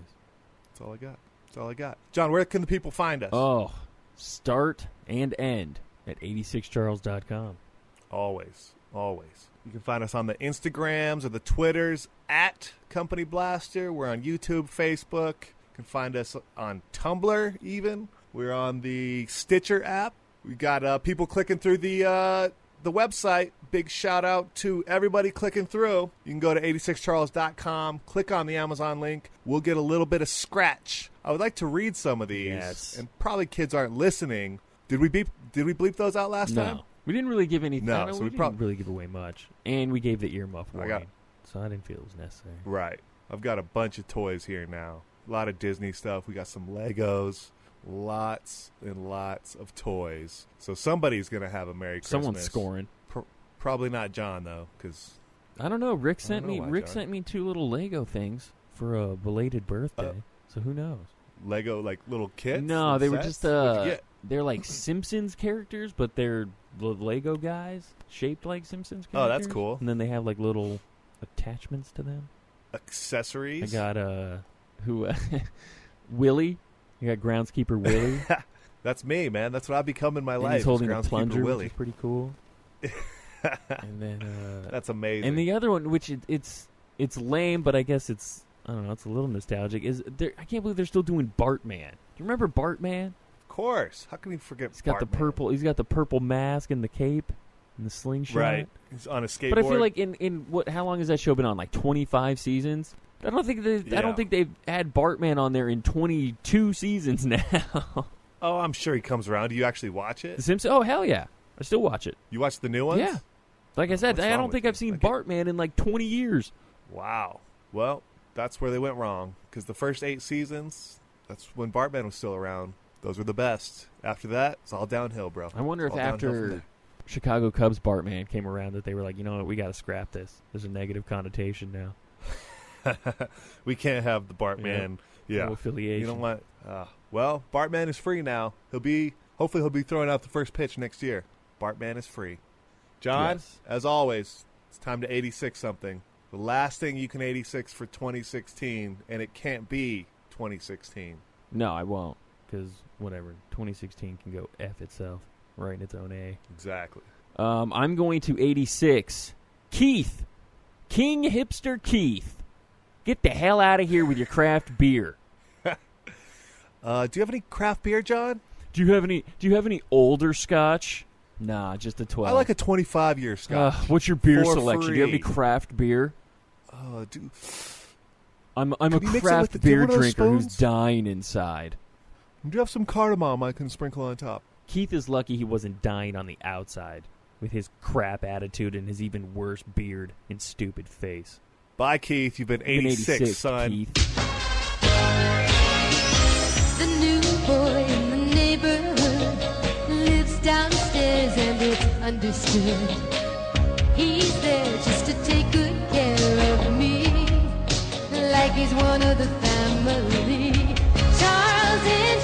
That's all I got. That's all I got. John, where can the people find us? Oh, start and end at 86charles.com. Always. Always. You can find us on the Instagrams or the Twitters at Company Blaster. We're on YouTube, Facebook. You can find us on Tumblr even. We're on the Stitcher app. We got people clicking through the website. Big shout out to everybody clicking through. You can go to 86charles.com, click on the Amazon link. We'll get a little bit of scratch. I would like to read some of these. Yes. And probably kids aren't listening. Did we bleep those out last time? No. We didn't really give anything. No, so we didn't really give away much. And we gave the earmuff warning. So I didn't feel it was necessary. Right. I've got a bunch of toys here now. A lot of Disney stuff. We got some Legos. Lots and lots of toys. So somebody's going to have a Merry Christmas. Someone's scoring. Probably not John, though, because I don't know. Rick sent me 2 little Lego things for a belated birthday. So who knows? Lego, like little kits? No, they were sets? just they're like Simpsons characters, but they're the Lego guys shaped like Simpsons characters. Oh, that's cool. And then they have like little attachments to them. Accessories? I got Willie. You got groundskeeper Willie. That's me, man. That's what I've become in my life. He's holding a groundskeeper plunger, Willie. which is pretty cool. And then that's amazing. And the other one, which it's lame, but I guess it's it's a little nostalgic. I can't believe they're still doing Bartman. Do you remember Bartman? Of course. How can you forget? He's got the purple. He's got the purple mask and the cape and the slingshot. Right. He's on a skateboard. But I feel like in what? How long has that show been on? Like 25 seasons. I don't think they've had Bartman on there in 22 seasons now. Oh, I'm sure he comes around. Do you actually watch it? The Simpsons? Oh, hell yeah. I still watch it. You watch the new ones? Yeah. Like I said, I don't think I've seen Bartman in like 20 years. Wow. Well, that's where they went wrong. Because the first 8 seasons, that's when Bartman was still around. Those were the best. After that, it's all downhill, bro. I wonder if after Chicago Cubs Bartman came around that they were like, you know what, we got to scrap this. There's a negative connotation now. We can't have the Bartman. No affiliation. You don't want. Well, Bartman is free now. He'll be Hopefully he'll be throwing out the first pitch next year. Bartman is free. John, Yes. as always, it's time to 86 something. The last thing you can 86 for 2016, and it can't be 2016. No, I won't, because whatever. 2016 can go F itself, right in its own A. Exactly. I'm going to 86. Keith. King Hipster Keith. Get the hell out of here with your craft beer. Do you have any craft beer, John? Do you have any older scotch? Nah, just a 12. I like a 25-year scotch. What's your beer For selection? Do you have any free. craft beer? Dude. I'm a Can you mix it craft with do you beer have one of those drinker who's spoons? dying inside. Do you have some cardamom I can sprinkle on top? Keith is lucky he wasn't dying on the outside with his crap attitude and his even worse beard and stupid face. Bye, Keith. You've been You've been 86, son. Keith. The new boy in the neighborhood lives downstairs and it's understood. He's there just to take good care of me, like he's one of the family. Charles and